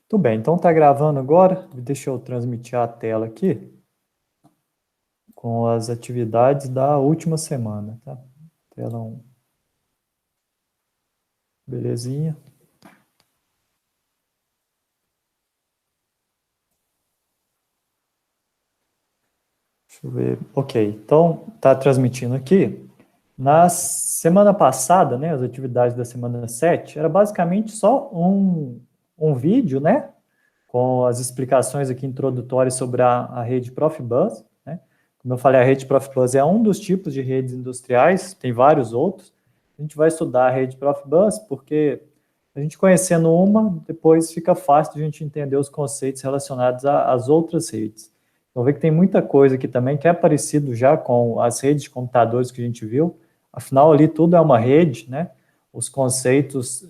Tudo bem, então está gravando agora. Deixa eu transmitir a tela aqui com as atividades da última semana, tá? Tela 1. Belezinha. Deixa eu ver. Ok, então está transmitindo aqui. Na semana passada, né, as atividades da semana 7, era basicamente só um vídeo, né, com as explicações aqui introdutórias sobre a rede Profibus, né? Como eu falei, a rede Profibus é um dos tipos de redes industriais, tem vários outros. A gente vai estudar a rede Profibus porque a gente conhecendo uma, depois fica fácil de a gente entender os conceitos relacionados às outras redes. Então, vê que tem muita coisa aqui também que é parecido já com as redes de computadores que a gente viu. Afinal, ali tudo é uma rede, né? Os conceitos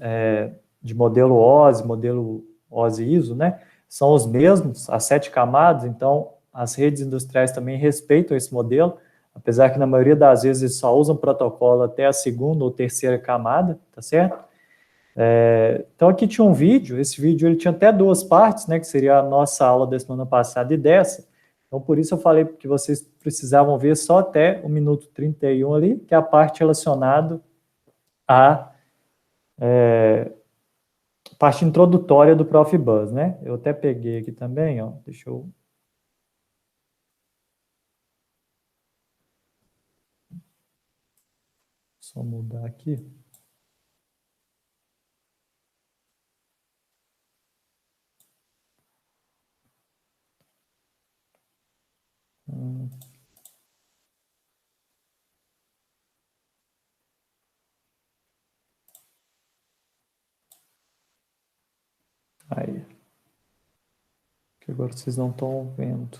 de modelo OSI, modelo OSI-ISO, né? São os mesmos, as 7 camadas, então as redes industriais também respeitam esse modelo, apesar que na maioria das vezes eles só usam protocolo até a segunda ou terceira camada, tá certo? Então aqui tinha um vídeo, esse vídeo ele tinha até 2 partes, né, que seria a nossa aula da semana passada e dessa, então por isso eu falei que vocês precisavam ver só até o minuto 31 ali, que é a parte relacionada à parte introdutória do Profibus, né? Eu até peguei aqui também, ó, deixa eu... Só mudar aqui. Aí, que agora vocês não estão vendo.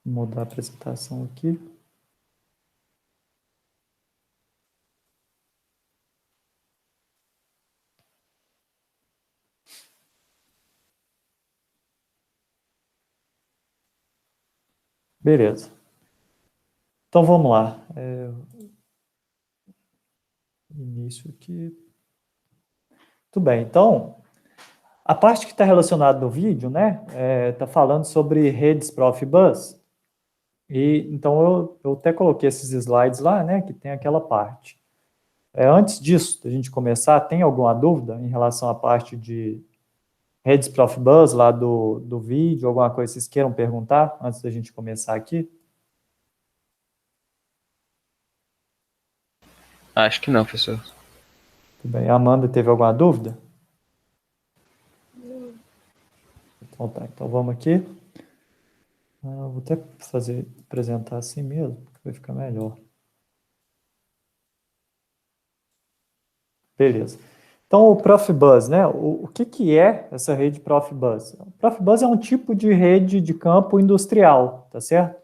Vou mudar a apresentação aqui. Beleza. Então vamos lá. Início aqui. Tudo bem. Então, a parte que está relacionada no vídeo, né, está falando sobre redes Profibus. E então eu até coloquei esses slides lá, né, que tem aquela parte. Antes disso, da gente começar, tem alguma dúvida em relação à parte de redes Profibus lá do vídeo, alguma coisa que vocês queiram perguntar antes da gente começar aqui? Acho que não, professor. Tudo bem. A Amanda teve alguma dúvida? Então tá, então vamos aqui. Vou até apresentar assim mesmo, que vai ficar melhor. Beleza. Então, o Profibus, né? O que é essa rede Profibus? O Profibus é um tipo de rede de campo industrial, tá certo?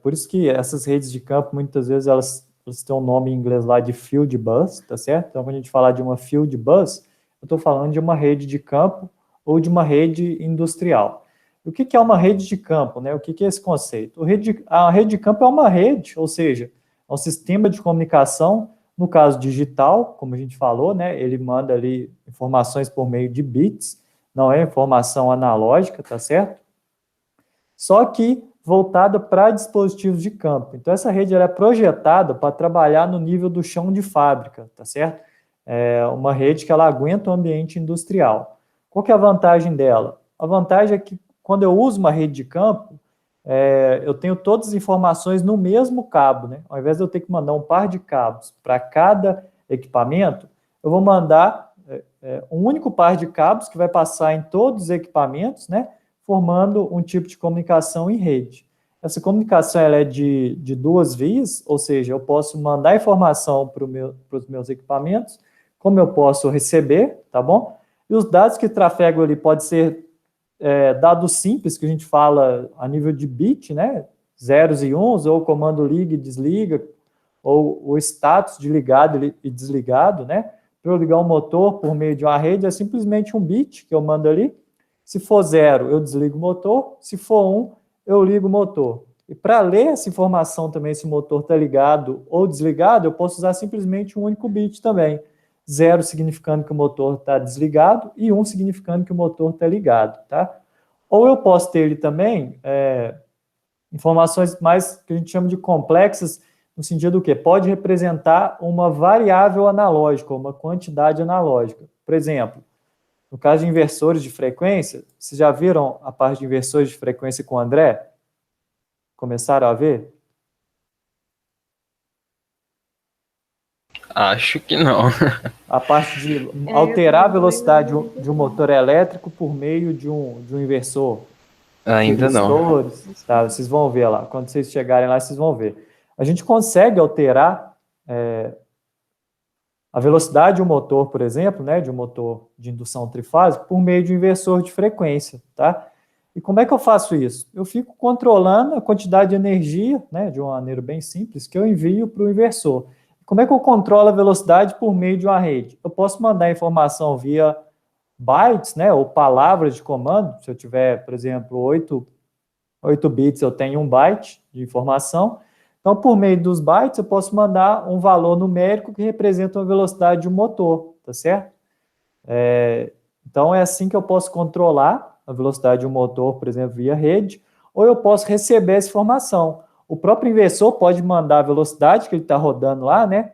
Por isso que essas redes de campo, muitas vezes, elas têm um nome em inglês lá de Field Bus, tá certo? Então, quando a gente falar de uma Field Bus, eu estou falando de uma rede de campo ou de uma rede industrial. O que é uma rede de campo, né? O que é esse conceito? A rede de campo é uma rede, ou seja, é um sistema de comunicação, no caso digital, como a gente falou, né? Ele manda ali informações por meio de bits, não é informação analógica, tá certo? Só que voltada para dispositivos de campo. Então, essa rede ela é projetada para trabalhar no nível do chão de fábrica, tá certo? É uma rede que ela aguenta o ambiente industrial. Qual que é a vantagem dela? A vantagem é que quando eu uso uma rede de campo, eu tenho todas as informações no mesmo cabo, né? Ao invés de eu ter que mandar um par de cabos para cada equipamento, eu vou mandar um único par de cabos que vai passar em todos os equipamentos, né? Formando um tipo de comunicação em rede. Essa comunicação ela é de 2 vias, ou seja, eu posso mandar informação para os meus equipamentos, como eu posso receber, tá bom? E os dados que trafegam ali pode ser dados simples, que a gente fala a nível de bit, né? Zeros e uns, ou comando liga e desliga, ou o status de ligado e desligado, né? Para eu ligar um motor por meio de uma rede, é simplesmente um bit que eu mando ali. Se for 0, eu desligo o motor. Se for 1, eu ligo o motor. E para ler essa informação também, se o motor está ligado ou desligado, eu posso usar simplesmente um único bit também. 0 significando que o motor está desligado e 1 significando que o motor está ligado, tá? Ou eu posso ter ele também informações mais que a gente chama de complexas, no sentido do quê? Pode representar uma variável analógica, uma quantidade analógica. Por exemplo, no caso de inversores de frequência, vocês já viram a parte de inversores de frequência com o André? Começaram a ver? Acho que não. A parte de alterar a velocidade de um motor elétrico por meio de um inversor. Ainda não. Resistores, tá? Vocês vão ver lá. Quando vocês chegarem lá, vocês vão ver. A gente consegue alterar a velocidade de um motor, por exemplo, né, de um motor de indução trifásica, por meio de um inversor de frequência, tá? E como é que eu faço isso? Eu fico controlando a quantidade de energia, né, de uma maneira bem simples, que eu envio para o inversor. Como é que eu controlo a velocidade por meio de uma rede? Eu posso mandar informação via bytes, né, ou palavras de comando. Se eu tiver, por exemplo, 8 bits, eu tenho 1 byte de informação. Então, por meio dos bytes, eu posso mandar um valor numérico que representa a velocidade de um motor, tá certo? Então, é assim que eu posso controlar a velocidade de um motor, por exemplo, via rede, ou eu posso receber essa informação. O próprio inversor pode mandar a velocidade que ele está rodando lá, né,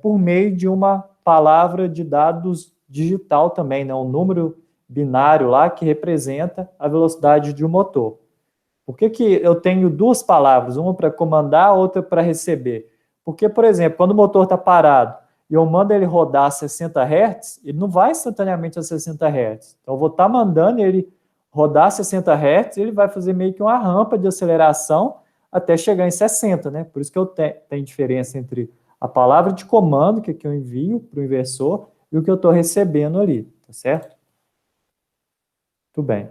por meio de uma palavra de dados digital também, né, um número binário lá que representa a velocidade de um motor. Por que eu tenho duas palavras, uma para comandar, outra para receber? Porque, por exemplo, quando o motor está parado e eu mando ele rodar a 60 Hz, ele não vai instantaneamente a 60 Hz. Então, eu vou estar mandando ele rodar a 60 Hz e ele vai fazer meio que uma rampa de aceleração até chegar em 60, né? Por isso que eu tenho diferença entre a palavra de comando que eu envio para o inversor e o que eu estou recebendo ali, tá certo? Muito bem.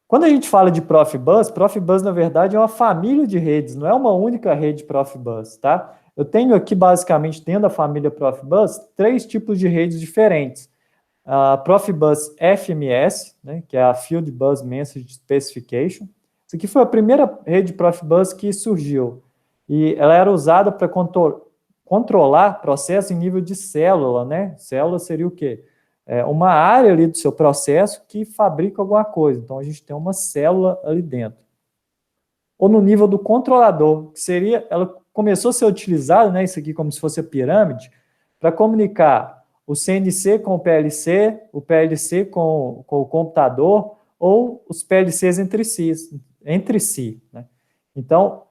Quando a gente fala de Profibus, na verdade, é uma família de redes, não é uma única rede Profibus, tá? Eu tenho aqui, basicamente, dentro da família Profibus, 3 tipos de redes diferentes. A Profibus FMS, né, que é a Field Bus Message Specification. Isso aqui foi a primeira rede Profibus que surgiu. E ela era usada para controlar processo em nível de célula, né? Célula seria o quê? Uma área ali do seu processo que fabrica alguma coisa. Então, a gente tem uma célula ali dentro. Ou no nível do controlador, que seria, ela começou a ser utilizada, né, isso aqui como se fosse a pirâmide, para comunicar o CNC com o PLC com o computador, ou os PLCs entre si, né? Então,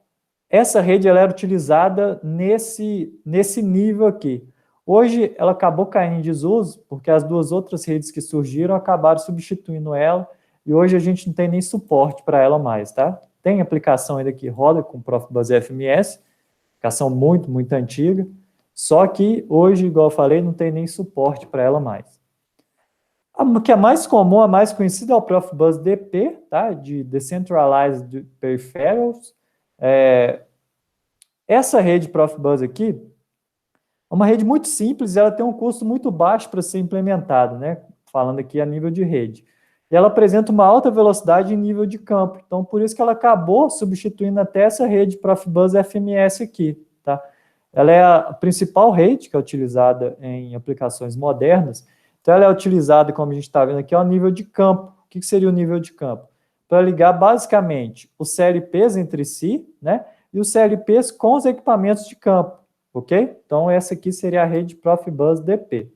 essa rede ela era utilizada nesse nível aqui. Hoje, ela acabou caindo em desuso, porque as 2 outras redes que surgiram acabaram substituindo ela, e hoje a gente não tem nem suporte para ela mais, tá? Tem aplicação ainda que roda com Profibus FMS, aplicação muito, muito antiga, só que hoje, igual eu falei, não tem nem suporte para ela mais. A que é mais comum, a mais conhecida é o Profibus DP, tá? De Decentralized Peripherals. Essa rede Profibus aqui, é uma rede muito simples, ela tem um custo muito baixo para ser implementada, né? Falando aqui a nível de rede. E ela apresenta uma alta velocidade em nível de campo. Então, por isso que ela acabou substituindo até essa rede Profibus FMS aqui, tá? Ela é a principal rede que é utilizada em aplicações modernas. Então, ela é utilizada, como a gente está vendo aqui, ao nível de campo. O que seria o nível de campo? Para ligar, basicamente, os CLPs entre si, né? E os CLPs com os equipamentos de campo. Ok? Então, essa aqui seria a rede Profibus DP.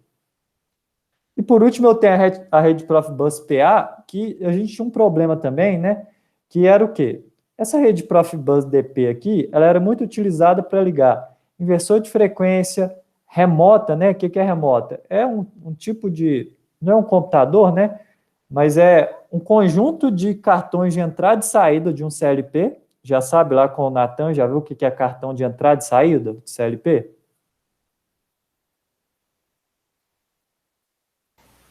E por último, eu tenho a rede Profibus PA, que a gente tinha um problema também, né? Que era o quê? Essa rede Profibus DP aqui, ela era muito utilizada para ligar inversor de frequência remota, né? O que é remota? É um tipo de... Não é um computador, né? Mas é um conjunto de cartões de entrada e saída de um CLP. Já sabe lá com o Natan, já viu o que é cartão de entrada e saída de CLP?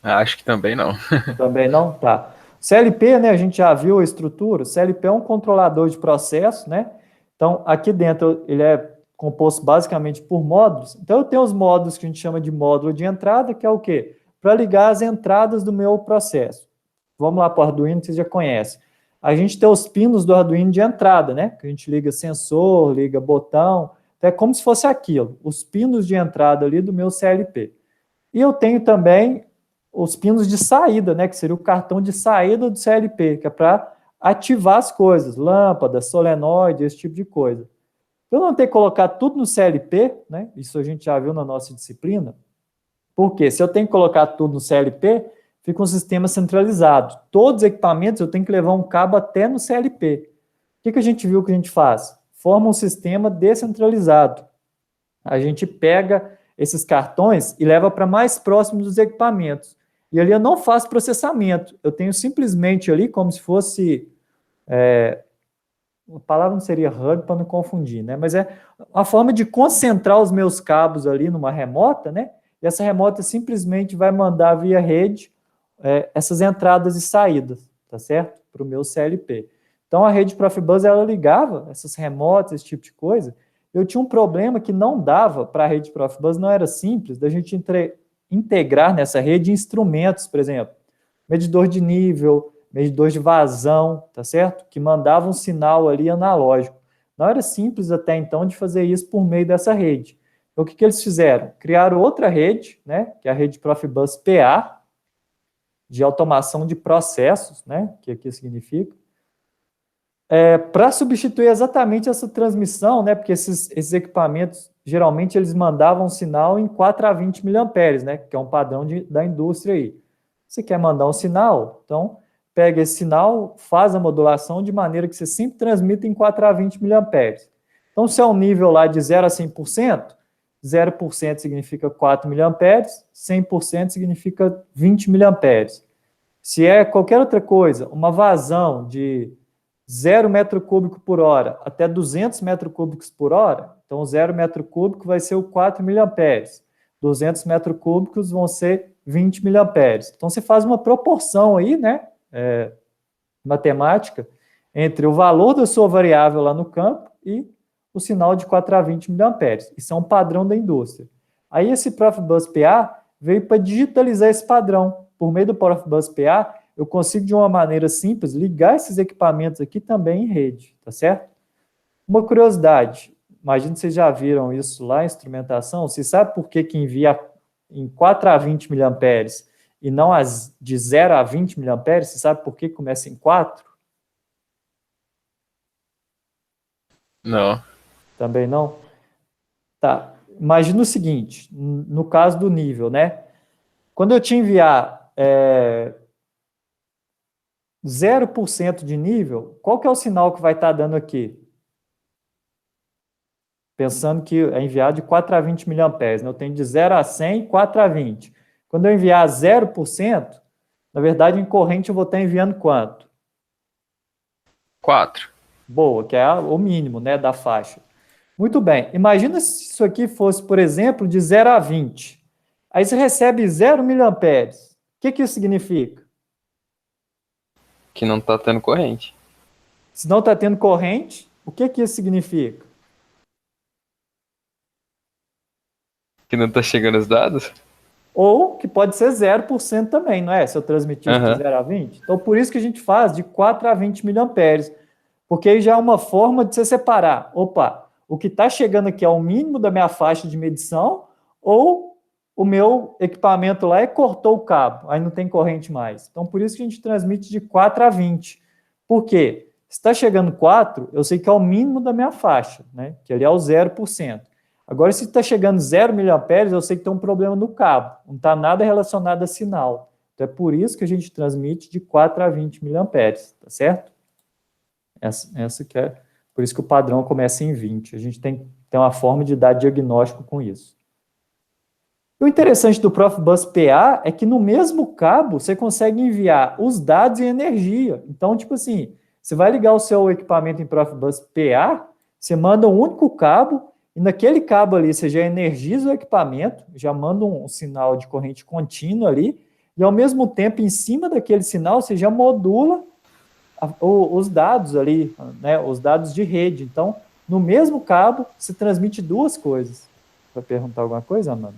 Acho que também não. Também não? Tá. CLP, né, a gente já viu a estrutura. CLP é um controlador de processo, né? Então, aqui dentro ele é composto basicamente por módulos. Então, eu tenho os módulos que a gente chama de módulo de entrada, que é o quê? Para ligar as entradas do meu processo. Vamos lá para o Arduino, que vocês já conhecem. A gente tem os pinos do Arduino de entrada, né? Que a gente liga sensor, liga botão. Então, é como se fosse aquilo, os pinos de entrada ali do meu CLP. E eu tenho também os pinos de saída, né, que seria o cartão de saída do CLP, que é para ativar as coisas, lâmpada, solenoide, esse tipo de coisa. Eu não ter que colocar tudo no CLP, né, isso a gente já viu na nossa disciplina, porque se eu tenho que colocar tudo no CLP, fica um sistema centralizado. Todos os equipamentos eu tenho que levar um cabo até no CLP. O que a gente viu que a gente faz? Forma um sistema descentralizado. A gente pega esses cartões e leva para mais próximo dos equipamentos. E ali eu não faço processamento. Eu tenho simplesmente ali como se fosse... a palavra não seria hub para não confundir, né? Mas é a forma de concentrar os meus cabos ali numa remota, né? E essa remota simplesmente vai mandar via rede essas entradas e saídas, tá certo? Para o meu CLP. Então a rede Profibus, ela ligava essas remotas, esse tipo de coisa. Eu tinha um problema que não dava para a rede Profibus, não era simples da gente integrar nessa rede instrumentos, por exemplo, medidor de nível, medidor de vazão, tá certo? Que mandava um sinal ali analógico. Não era simples até então de fazer isso por meio dessa rede. Então, o que eles fizeram? Criaram outra rede, né? Que é a rede Profibus PA, de automação de processos, né? Que aqui significa. Para substituir exatamente essa transmissão, né? Porque esses equipamentos, geralmente, eles mandavam um sinal em 4 a 20 miliamperes, né? Que é um padrão da indústria aí. Você quer mandar um sinal? Então, pega esse sinal, faz a modulação de maneira que você sempre transmita em 4 a 20 miliamperes. Então, se é um nível lá de 0 a 100%, 0% significa 4 miliamperes, 100% significa 20 miliamperes. Se é qualquer outra coisa, uma vazão de 0 metro cúbico por hora até 200 metros cúbicos por hora, então 0 metro cúbico vai ser o 4 miliamperes, 200 metros cúbicos vão ser 20 miliamperes. Então, você faz uma proporção aí, né, matemática, entre o valor da sua variável lá no campo e o sinal de 4 a 20 miliamperes. Isso é um padrão da indústria. Aí, esse Profibus PA veio para digitalizar esse padrão. Por meio do Profibus PA, eu consigo, de uma maneira simples, ligar esses equipamentos aqui também em rede, tá certo? Uma curiosidade, imagino que vocês já viram isso lá em instrumentação, você sabe por que envia em 4 a 20 miliamperes e não de 0 a 20 miliamperes? Você sabe por que começa em 4? Não. Também não? Tá, imagina o seguinte, no caso do nível, né? Quando eu te enviar 0% de nível, qual que é o sinal que vai estar dando aqui? Pensando que é enviado de 4 a 20 miliamperes, né? Eu tenho de 0 a 100, 4 a 20. Quando eu enviar 0%, na verdade, em corrente eu vou estar enviando quanto? 4. Boa, que é o mínimo, né, da faixa. Muito bem. Imagina se isso aqui fosse, por exemplo, de 0 a 20. Aí você recebe 0 miliamperes. O que isso significa? Que não tá tendo corrente. Se não está tendo corrente, o que isso significa? Que não tá chegando os dados? Ou que pode ser 0% também, não é? Se eu transmitir de 0 a 20. Então, por isso que a gente faz de 4 a 20 miliamperes. Porque aí já é uma forma de você separar. Opa, o que está chegando aqui é o mínimo da minha faixa de medição, ou o meu equipamento lá cortou o cabo, aí não tem corrente mais. Então, por isso que a gente transmite de 4 a 20. Por quê? Se está chegando 4, eu sei que é o mínimo da minha faixa, né? Que ali é o 0%. Agora, se está chegando 0 miliamperes, eu sei que tem um problema no cabo. Não está nada relacionado a sinal. Então, é por isso que a gente transmite de 4 a 20 miliamperes, tá certo? Essa que é... Por isso que o padrão começa em 20. A gente tem uma forma de dar diagnóstico com isso. O interessante do Profibus PA é que no mesmo cabo você consegue enviar os dados e energia. Então, tipo assim, você vai ligar o seu equipamento em Profibus PA, você manda um único cabo, e naquele cabo ali você já energiza o equipamento, já manda um sinal de corrente contínua ali, e ao mesmo tempo, em cima daquele sinal, você já modula os dados ali, né, os dados de rede. Então, no mesmo cabo, se transmite duas coisas. Vai perguntar alguma coisa, Amanda?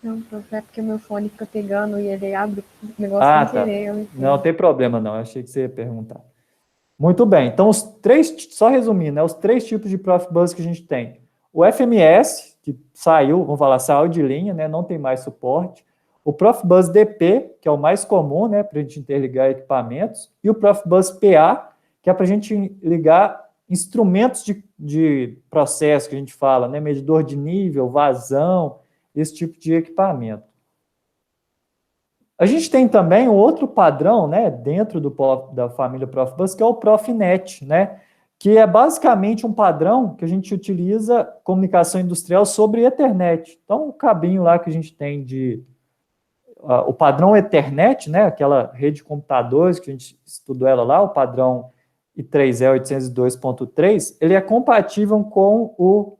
Não, é porque meu fone fica pegando e ele abre o negócio sem querer. Não tem problema, não. Eu achei que você ia perguntar. Muito bem. Então, só resumindo, né, os três tipos de Profibus que a gente tem. O FMS, que saiu, vamos falar, saiu de linha, né, não tem mais suporte. O Profibus DP, que é o mais comum, né, para a gente interligar equipamentos, e o Profibus PA, que é para a gente ligar instrumentos de processo que a gente fala, né, medidor de nível, vazão, esse tipo de equipamento. A gente tem também um outro padrão, né, dentro da família Profibus, que é o Profinet, né, que é basicamente um padrão que a gente utiliza comunicação industrial sobre Ethernet. Então, o cabinho lá que a gente tem o padrão Ethernet, né, aquela rede de computadores que a gente estudou ela lá, o padrão I3E 802.3, ele é compatível com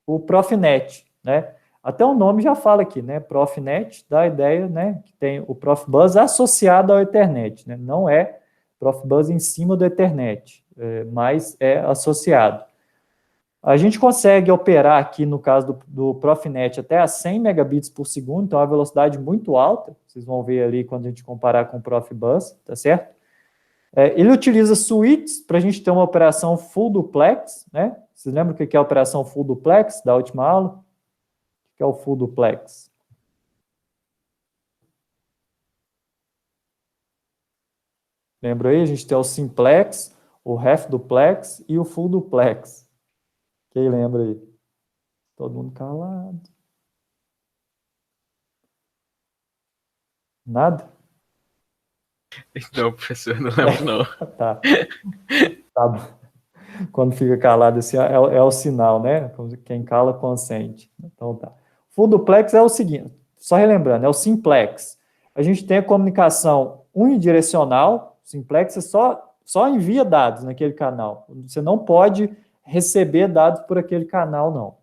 o Profinet, né? Até o nome já fala aqui, né? Profinet dá a ideia, né, que tem o Profibus associado ao Ethernet, né? Não é Profibus em cima do Ethernet, mas é associado. A gente consegue operar aqui, no caso do Profinet, até a 100 megabits por segundo, então é uma velocidade muito alta, vocês vão ver ali quando a gente comparar com o Profibus, tá certo? Ele utiliza switches para a gente ter uma operação full duplex, né? Vocês lembram o que é a operação full duplex da última aula? O que é o full duplex? Lembra aí? A gente tem o simplex, o half duplex e o full duplex. Quem lembra aí? Todo mundo calado. Nada? Não, professor, não lembro, não. Tá. Quando fica calado assim, é o sinal, né? Quem cala, consente. Então tá. Full duplex é o seguinte, só relembrando, é o simplex. A gente tem a comunicação unidirecional, simplex é só envia dados naquele canal. Você não pode receber dados por aquele canal, não.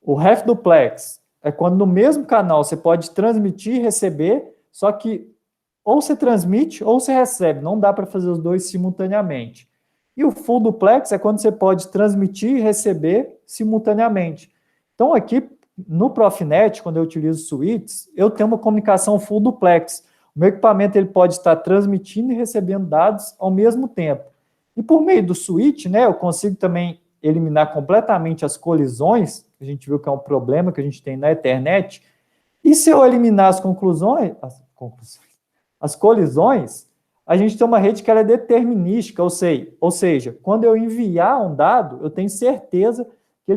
O half duplex é quando no mesmo canal você pode transmitir e receber, só que ou você transmite ou você recebe, não dá para fazer os dois simultaneamente. E o full duplex é quando você pode transmitir e receber simultaneamente. Então aqui no Profinet, quando eu utilizo switches, eu tenho uma comunicação full duplex. O meu equipamento ele pode estar transmitindo e recebendo dados ao mesmo tempo. E por meio do switch, né, eu consigo também eliminar completamente as colisões, que a gente viu que é um problema que a gente tem na Ethernet. E se eu eliminar as colisões, a gente tem uma rede que ela é determinística, ou seja, quando eu enviar um dado, eu tenho certeza que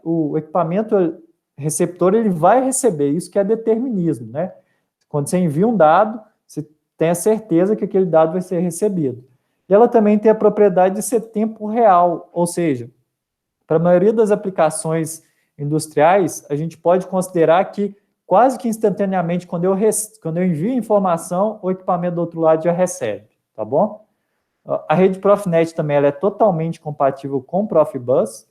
o equipamento receptor ele vai receber, isso que é determinismo, né? Quando você envia um dado, você tem a certeza que aquele dado vai ser recebido. E ela também tem a propriedade de ser tempo real, ou seja, para a maioria das aplicações industriais, a gente pode considerar que quase que instantaneamente, quando eu envio informação, o equipamento do outro lado já recebe, tá bom? A rede Profinet também ela é totalmente compatível com o Profibus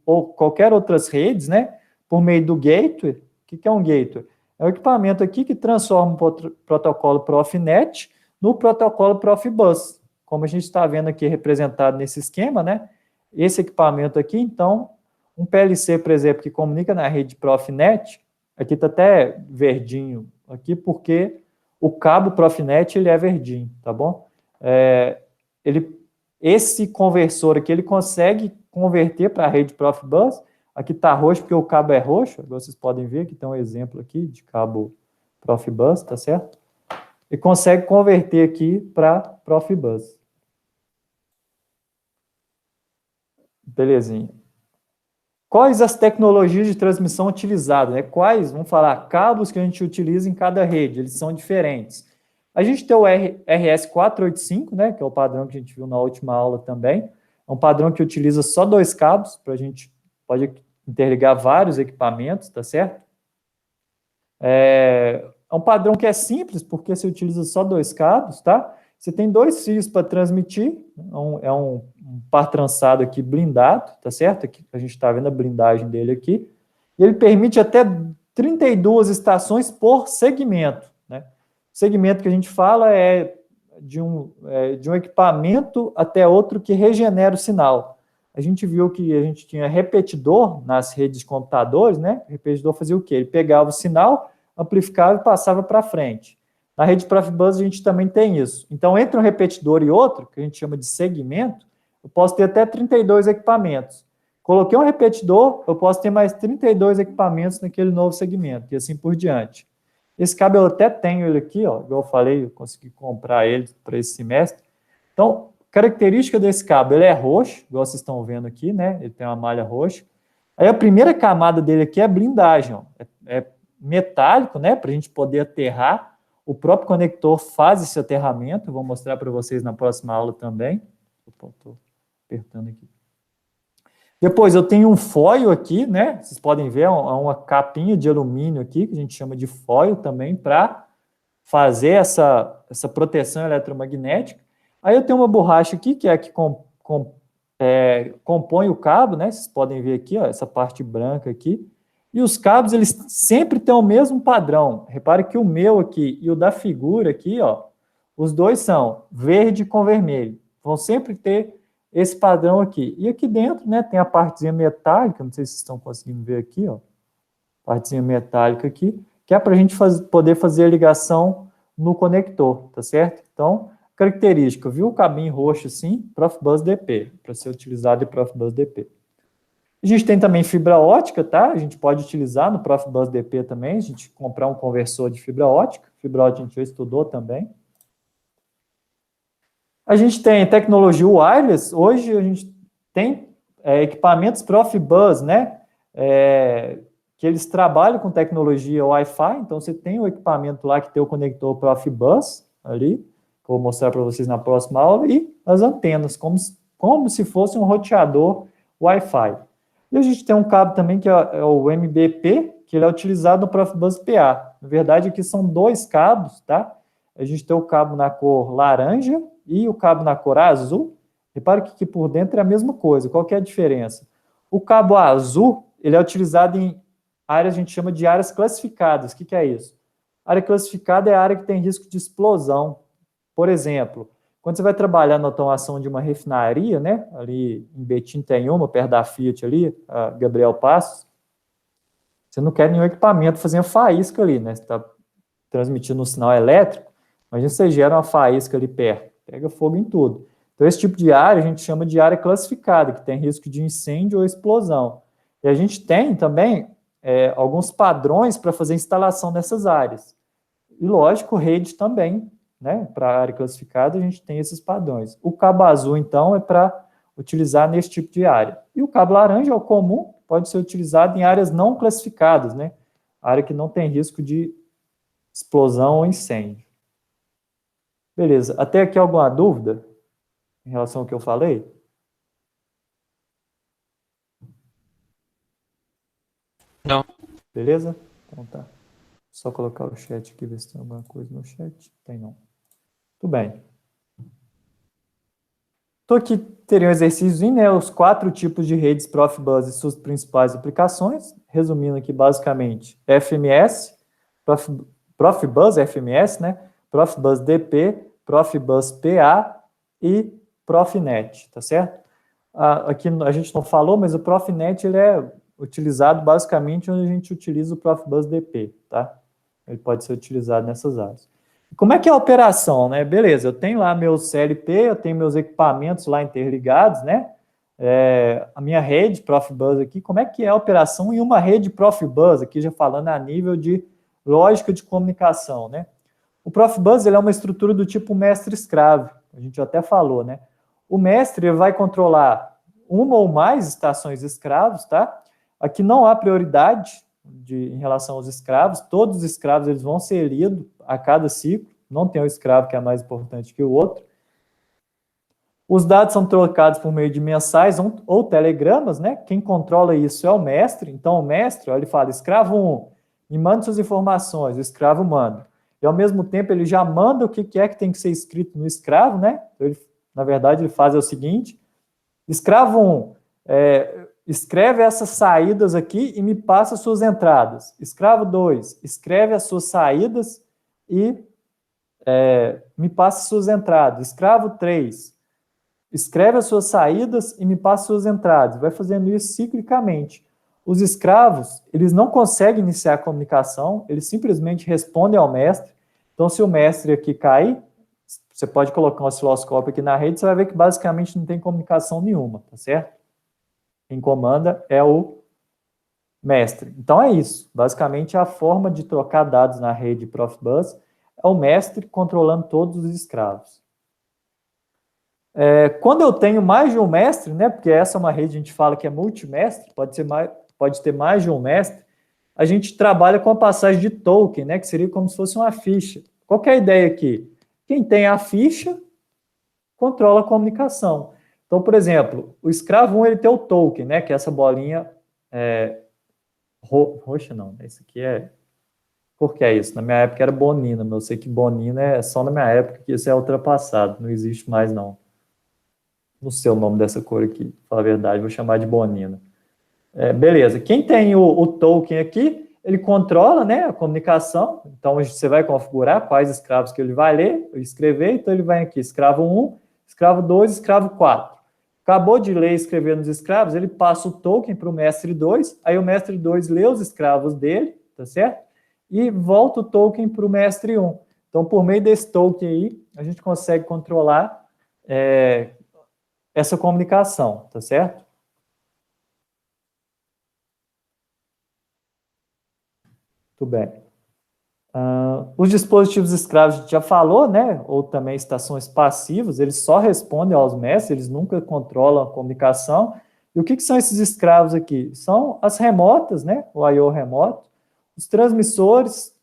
ou qualquer outras redes, né? Por meio do gateway. O que é um gateway? É o equipamento aqui que transforma o protocolo Profinet no protocolo Profibus, como a gente está vendo aqui representado nesse esquema, né? Esse equipamento aqui, então, um PLC, por exemplo, que comunica na rede Profinet, aqui está até verdinho, aqui porque o cabo Profinet ele é verdinho, tá bom? Esse conversor aqui, ele consegue converter para a rede Profibus, aqui está roxo porque o cabo é roxo, vocês podem ver que tem um exemplo aqui de cabo Profibus, tá certo? E consegue converter aqui para Profibus. Belezinha. Quais as tecnologias de transmissão utilizadas? Né? Quais, vamos falar, cabos que a gente utiliza em cada rede, eles são diferentes. A gente tem o RS485, né, que é o padrão que a gente viu na última aula também. É um padrão que utiliza só 2 cabos, para a gente pode interligar vários equipamentos, tá certo? É um padrão que é simples, porque você utiliza só 2 cabos, tá? Você tem 2 fios para transmitir, é um par trançado aqui blindado, tá certo? Aqui, a gente está vendo a blindagem dele aqui. E ele permite até 32 estações por segmento, né? O segmento que a gente fala é de um equipamento até outro que regenera o sinal. A gente viu que a gente tinha repetidor nas redes de computadores, né? O repetidor fazia o quê? Ele pegava o sinal, amplificava e passava para frente. Na rede Profibus a gente também tem isso. Então, entre um repetidor e outro, que a gente chama de segmento, eu posso ter até 32 equipamentos. Coloquei um repetidor, eu posso ter mais 32 equipamentos naquele novo segmento, e assim por diante. Esse cabo eu até tenho ele aqui, ó, igual eu falei, eu consegui comprar ele para esse semestre. Então, característica desse cabo, ele é roxo, igual vocês estão vendo aqui, né? Ele tem uma malha roxa. Aí a primeira camada dele aqui é blindagem, ó. É metálico, né? Para a gente poder aterrar. O próprio conector faz esse aterramento, eu vou mostrar para vocês na próxima aula também. Estou apertando aqui. Depois eu tenho um foil aqui, né? Vocês podem ver, uma capinha de alumínio aqui, que a gente chama de foil também, para fazer essa proteção eletromagnética. Aí eu tenho uma borracha aqui, que é a que compõe o cabo, né? Vocês podem ver aqui, ó, essa parte branca aqui. E os cabos, eles sempre têm o mesmo padrão. Repare que o meu aqui e o da figura aqui, ó, os dois são verde com vermelho. Vão sempre ter esse padrão aqui. E aqui dentro, né, tem a partezinha metálica, não sei se vocês estão conseguindo ver aqui, ó, partezinha metálica aqui, que é para a gente poder fazer a ligação no conector, tá certo? Então, característica, viu o cabinho roxo assim, Profibus DP, para ser utilizado em Profibus DP. A gente tem também fibra ótica, tá? A gente pode utilizar no Profibus DP também, a gente comprar um conversor de fibra ótica a gente já estudou também. A gente tem tecnologia wireless, hoje a gente tem equipamentos Profibus, né? Que eles trabalham com tecnologia Wi-Fi, então você tem o equipamento lá que tem o conector Profibus ali, que eu vou mostrar para vocês na próxima aula, e as antenas, como se fosse um roteador Wi-Fi. E a gente tem um cabo também que é o MBP, que ele é utilizado no Profibus PA. Na verdade, aqui são dois cabos, tá? A gente tem o cabo na cor laranja e o cabo na cor azul. Repare que aqui por dentro é a mesma coisa. Qual que é a diferença? O cabo azul, ele é utilizado em áreas, a gente chama de áreas classificadas. O que é isso? A área classificada é a área que tem risco de explosão. Por exemplo, quando você vai trabalhar na automação de uma refinaria, né? Ali em Betim tem uma, perto da Fiat ali, a Gabriel Passos, você não quer nenhum equipamento fazendo faísca ali, né? Você está transmitindo um sinal elétrico, imagina você gera uma faísca ali perto, pega fogo em tudo. Então, esse tipo de área a gente chama de área classificada, que tem risco de incêndio ou explosão. E a gente tem também alguns padrões para fazer instalação nessas áreas. E, lógico, rede também, né? Para a área classificada, a gente tem esses padrões. O cabo azul, então, é para utilizar nesse tipo de área. E o cabo laranja é o comum, pode ser utilizado em áreas não classificadas, né? Área que não tem risco de explosão ou incêndio. Beleza. Até aqui alguma dúvida em relação ao que eu falei? Não. Beleza? Então tá. Só colocar o chat aqui, ver se tem alguma coisa no chat. Tem não. Tudo bem. Então aqui teria um exercício, né? Os 4 tipos de redes Profibus e suas principais aplicações. Resumindo aqui basicamente, FMS, Profibus FMS, né? Profibus DP, Profibus PA e Profinet, tá certo? Aqui a gente não falou, mas o Profinet ele é utilizado basicamente onde a gente utiliza o Profibus DP, tá? Ele pode ser utilizado nessas áreas. Como é que é a operação, né? Beleza, eu tenho lá meu CLP, eu tenho meus equipamentos lá interligados, né? A minha rede Profibus aqui, como é que é a operação em uma rede Profibus, aqui já falando a nível de lógica de comunicação, né? O Profibus ele é uma estrutura do tipo mestre-escravo, a gente até falou, né? O mestre vai controlar uma ou mais estações escravos, tá? Aqui não há prioridade em relação aos escravos, todos os escravos eles vão ser lidos a cada ciclo, não tem um escravo que é mais importante que o outro. Os dados são trocados por meio de mensais ou telegramas, né? Quem controla isso é o mestre, então o mestre, ó, ele fala, escravo 1, me manda suas informações, o escravo manda. E ao mesmo tempo ele já manda o que é que tem que ser escrito no escravo, né? Então, na verdade ele faz o seguinte, escravo 1, escreve essas saídas aqui e me passa suas entradas. Escravo 2, escreve as suas saídas e me passa suas entradas. Escravo 3, escreve as suas saídas e me passa suas entradas. Vai fazendo isso ciclicamente. Os escravos, eles não conseguem iniciar a comunicação, eles simplesmente respondem ao mestre. Então, se o mestre aqui cair, você pode colocar um osciloscópio aqui na rede, você vai ver que basicamente não tem comunicação nenhuma, tá certo? quem comanda é o mestre. Então é isso. Basicamente, a forma de trocar dados na rede Profibus é o mestre controlando todos os escravos. Quando eu tenho mais de um mestre, né, porque essa é uma rede, a gente fala que é multimestre, pode ter mais de um mestre, a gente trabalha com a passagem de token, né, que seria como se fosse uma ficha. Qual que é a ideia aqui? Quem tem a ficha controla a comunicação. Então, por exemplo, o escravo 1 ele tem o token, né, que é essa bolinha roxa, não, esse aqui é... Por que é isso? Na minha época era bonina, mas eu sei que bonina é só na minha época, que isso é ultrapassado, não existe mais, não. Não sei o nome dessa cor aqui, pra falar a verdade, vou chamar de bonina. Beleza, quem tem o token aqui, ele controla, né, a comunicação, então você vai configurar quais escravos que ele vai ler, escrever, então ele vai aqui, escravo 1, escravo 2, escravo 4. Acabou de ler e escrever nos escravos, ele passa o token para o mestre 2, aí o mestre 2 lê os escravos dele, tá certo? E volta o token para o mestre 1. Então, por meio desse token aí, a gente consegue controlar essa comunicação, tá certo? Muito bem. Os dispositivos escravos a gente já falou, né? Ou também estações passivas, eles só respondem aos mestres, eles nunca controlam a comunicação. E o que são esses escravos aqui? São as remotas, né? O I/O remoto, os transmissores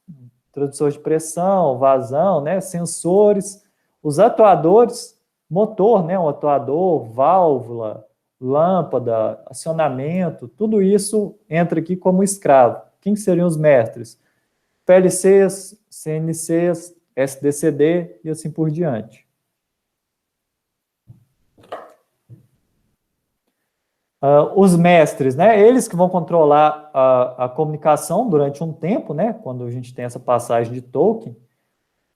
de pressão, vazão, né? Sensores, os atuadores, motor, né? Um atuador, válvula, lâmpada, acionamento, tudo isso entra aqui como escravo. Quem seriam os mestres? PLCs, CNCs, SDCD e assim por diante. Os mestres, né? Eles que vão controlar a comunicação durante um tempo, né? Quando a gente tem essa passagem de token.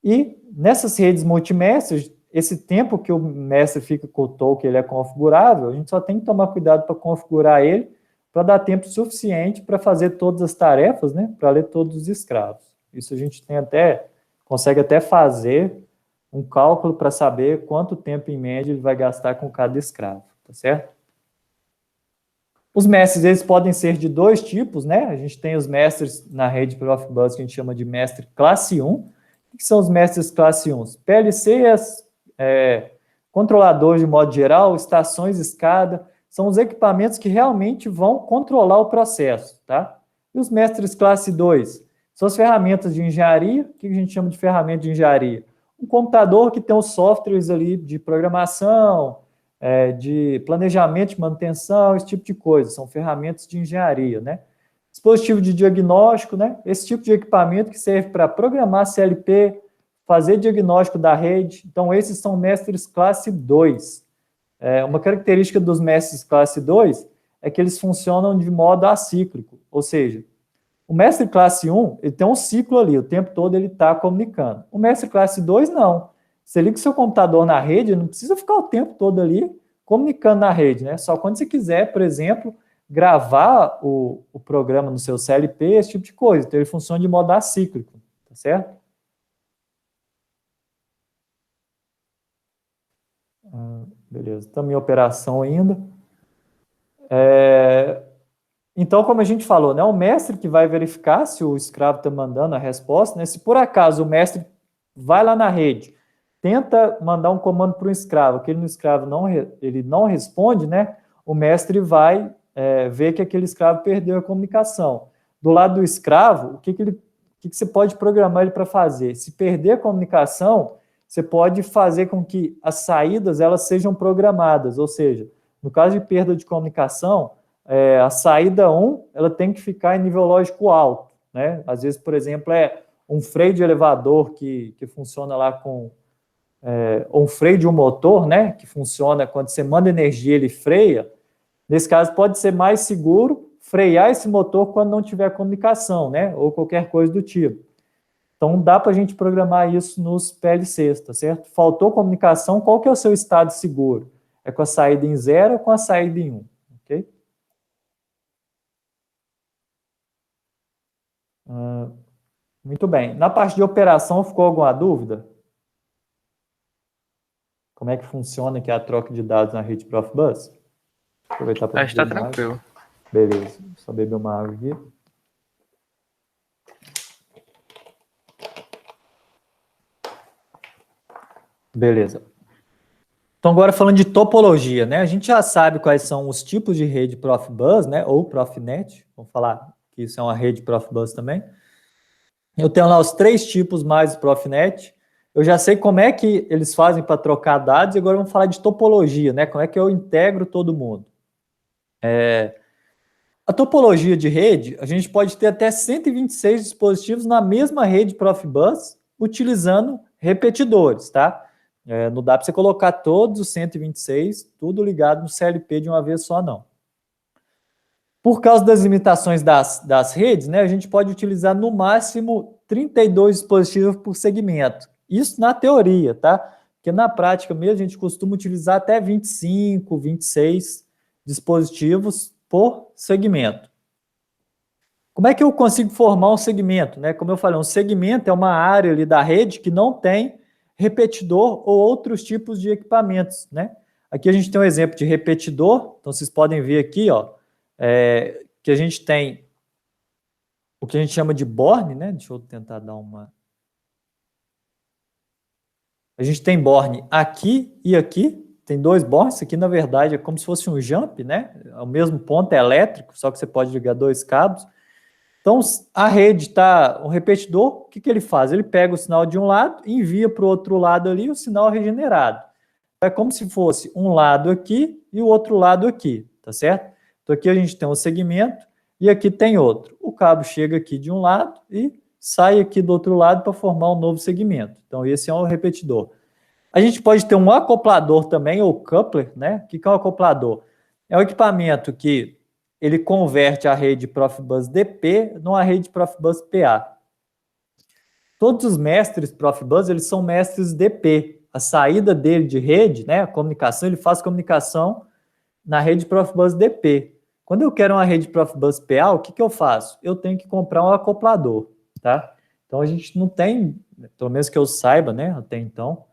E nessas redes multimestres, esse tempo que o mestre fica com o token, ele é configurável, a gente só tem que tomar cuidado para configurar ele, para dar tempo suficiente para fazer todas as tarefas, né? Para ler todos os escravos. Isso a gente consegue até fazer um cálculo para saber quanto tempo em média ele vai gastar com cada escravo, tá certo? Os mestres, eles podem ser de dois tipos, né? A gente tem os mestres na rede Profibus que a gente chama de mestre classe 1. O que são os mestres classe 1? PLCs, controladores de modo geral, estações escada, são os equipamentos que realmente vão controlar o processo, tá? E os mestres classe 2? São as ferramentas de engenharia. O que a gente chama de ferramenta de engenharia? Um computador que tem os softwares ali de programação, de planejamento de manutenção, esse tipo de coisa. São ferramentas de engenharia, né? Dispositivo de diagnóstico, né? Esse tipo de equipamento que serve para programar CLP, fazer diagnóstico da rede. Então, esses são mestres classe 2. Uma característica dos mestres classe 2 é que eles funcionam de modo acíclico, ou seja, o mestre classe 1, ele tem um ciclo ali, o tempo todo ele está comunicando. O mestre classe 2, não. Você liga o seu computador na rede, não precisa ficar o tempo todo ali comunicando na rede, né? Só quando você quiser, por exemplo, gravar o programa no seu CLP, esse tipo de coisa. Então, ele funciona de modo acíclico, tá certo? Beleza, estamos em operação ainda. Então, como a gente falou, né, o mestre que vai verificar se o escravo está mandando a resposta, né? Se por acaso o mestre vai lá na rede, tenta mandar um comando para o escravo, aquele escravo ele não responde, né? O mestre vai ver que aquele escravo perdeu a comunicação. Do lado do escravo, o que você pode programar ele para fazer? Se perder a comunicação, você pode fazer com que as saídas elas sejam programadas, ou seja, no caso de perda de comunicação, a saída 1, ela tem que ficar em nível lógico alto, né? Às vezes, por exemplo, um freio de elevador que funciona lá com... ou um freio de um motor, né? Que funciona quando você manda energia, ele freia. Nesse caso, pode ser mais seguro frear esse motor quando não tiver comunicação, né? Ou qualquer coisa do tipo. Então, dá para a gente programar isso nos PLCs, tá certo? Faltou comunicação, qual que é o seu estado seguro? É com a saída em 0 ou com a saída em 1, ok? Muito bem. Na parte de operação, ficou alguma dúvida? Como é que funciona aqui a troca de dados na rede Profibus? Aproveitar para Acho que tá beber uma água. tranquilo. Beleza, só beber uma água aqui. Beleza. Então, agora falando de topologia, né? A gente já sabe quais são os tipos de rede Profibus, né? Ou Profinet. Vamos falar que isso é uma rede Profibus também. Eu tenho lá os 3 tipos mais Profinet. Eu já sei como é que eles fazem para trocar dados, e agora vamos falar de topologia, né? Como é que eu integro todo mundo. A topologia de rede, a gente pode ter até 126 dispositivos na mesma rede Profibus, utilizando repetidores, tá? Não dá para você colocar todos os 126, tudo ligado no CLP de uma vez só, não. Por causa das limitações das redes, né, a gente pode utilizar no máximo 32 dispositivos por segmento. Isso na teoria, tá? Porque na prática mesmo a gente costuma utilizar até 25, 26 dispositivos por segmento. Como é que eu consigo formar um segmento, né? Como eu falei, um segmento é uma área ali da rede que não tem repetidor ou outros tipos de equipamentos, né? Aqui a gente tem um exemplo de repetidor, então vocês podem ver aqui, ó, que a gente tem o que a gente chama de borne, né? Deixa eu tentar dar uma... A gente tem borne aqui e aqui, tem 2 bornes, aqui na verdade é como se fosse um jump, né? O mesmo ponto é elétrico, só que você pode ligar 2 cabos. Então, a rede está, o repetidor, o que ele faz? Ele pega o sinal de um lado e envia para o outro lado ali o sinal regenerado. É como se fosse um lado aqui e o outro lado aqui, tá certo? Então, aqui a gente tem um segmento e aqui tem outro. O cabo chega aqui de um lado e sai aqui do outro lado para formar um novo segmento. Então, esse é um repetidor. A gente pode ter um acoplador também, ou coupler, né? O que é um acoplador? É um equipamento que ele converte a rede Profibus DP numa rede Profibus PA. Todos os mestres Profibus, eles são mestres DP. A saída dele de rede, né, a comunicação, ele faz comunicação na rede Profibus DP. Quando eu quero uma rede Profibus PA, o que eu faço? Eu tenho que comprar um acoplador, tá? Então, a gente não tem, pelo menos que eu saiba, né, até então,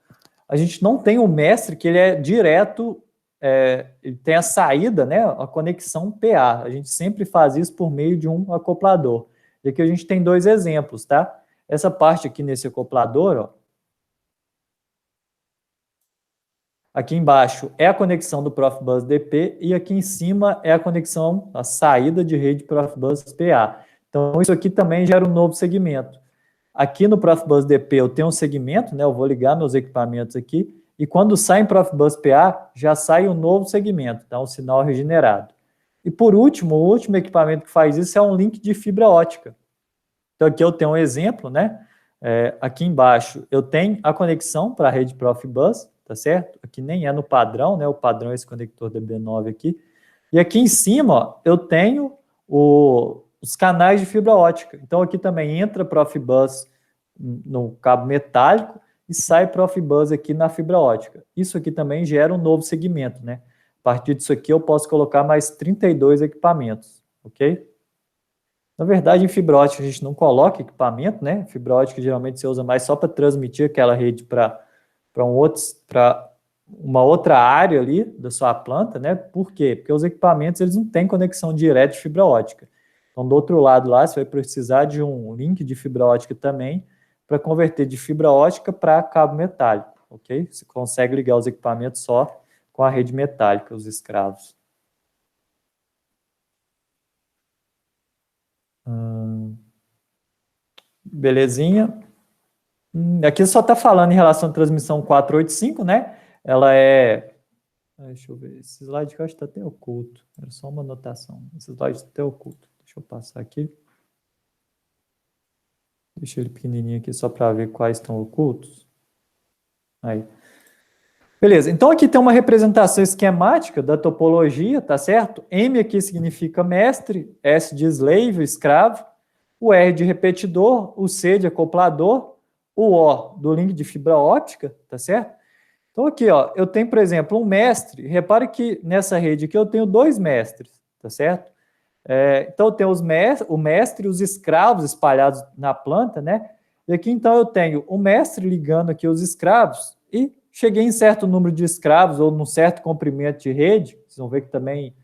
a gente não tem um mestre que ele é direto, ele tem a saída, né, a conexão PA. A gente sempre faz isso por meio de um acoplador. E aqui a gente tem 2 exemplos, tá? Essa parte aqui nesse acoplador, ó, aqui embaixo é a conexão do Profibus DP e aqui em cima é a conexão, a saída de rede Profibus PA. Então, isso aqui também gera um novo segmento. Aqui no Profibus DP eu tenho um segmento, né? Eu vou ligar meus equipamentos aqui, e quando sai em Profibus PA, já sai um novo segmento, tá? Um sinal regenerado. E por último, o último equipamento que faz isso é um link de fibra ótica. Então aqui eu tenho um exemplo, né? Aqui embaixo eu tenho a conexão para a rede Profibus, tá certo? Aqui nem é no padrão, né? O padrão é esse conector DB9 aqui. E aqui em cima, ó, eu tenho os canais de fibra ótica. Então, aqui também entra Profibus no cabo metálico e sai Profibus aqui na fibra ótica. Isso aqui também gera um novo segmento, né? A partir disso aqui, eu posso colocar mais 32 equipamentos, ok? Na verdade, em fibra ótica, a gente não coloca equipamento, né? Fibra ótica, geralmente, você usa mais só para transmitir aquela rede para uma outra área ali da sua planta, né? Por quê? Porque os equipamentos, eles não têm conexão direta de fibra ótica. Então, do outro lado lá, você vai precisar de um link de fibra ótica também para converter de fibra ótica para cabo metálico, ok? Você consegue ligar os equipamentos só com a rede metálica, os escravos. Belezinha. Aqui só está falando em relação à transmissão 485, né? Ela é... Deixa eu ver. Esse slide que eu acho que está até oculto. Era só uma anotação. Esse slide está até oculto. Deixa eu passar aqui. Deixa ele pequenininho aqui só para ver quais estão ocultos. Aí. Beleza, então aqui tem uma representação esquemática da topologia, tá certo? M aqui significa mestre, S de slave, escravo, o R de repetidor, o C de acoplador, o O do link de fibra óptica, tá certo? Então aqui, ó, eu tenho, por exemplo, um mestre, repare que nessa rede aqui eu tenho 2 mestres, tá certo? Então eu tenho o mestre e os escravos espalhados na planta, né? E aqui então eu tenho o mestre ligando aqui os escravos e cheguei em certo número de escravos ou num certo comprimento de rede, vocês vão ver que também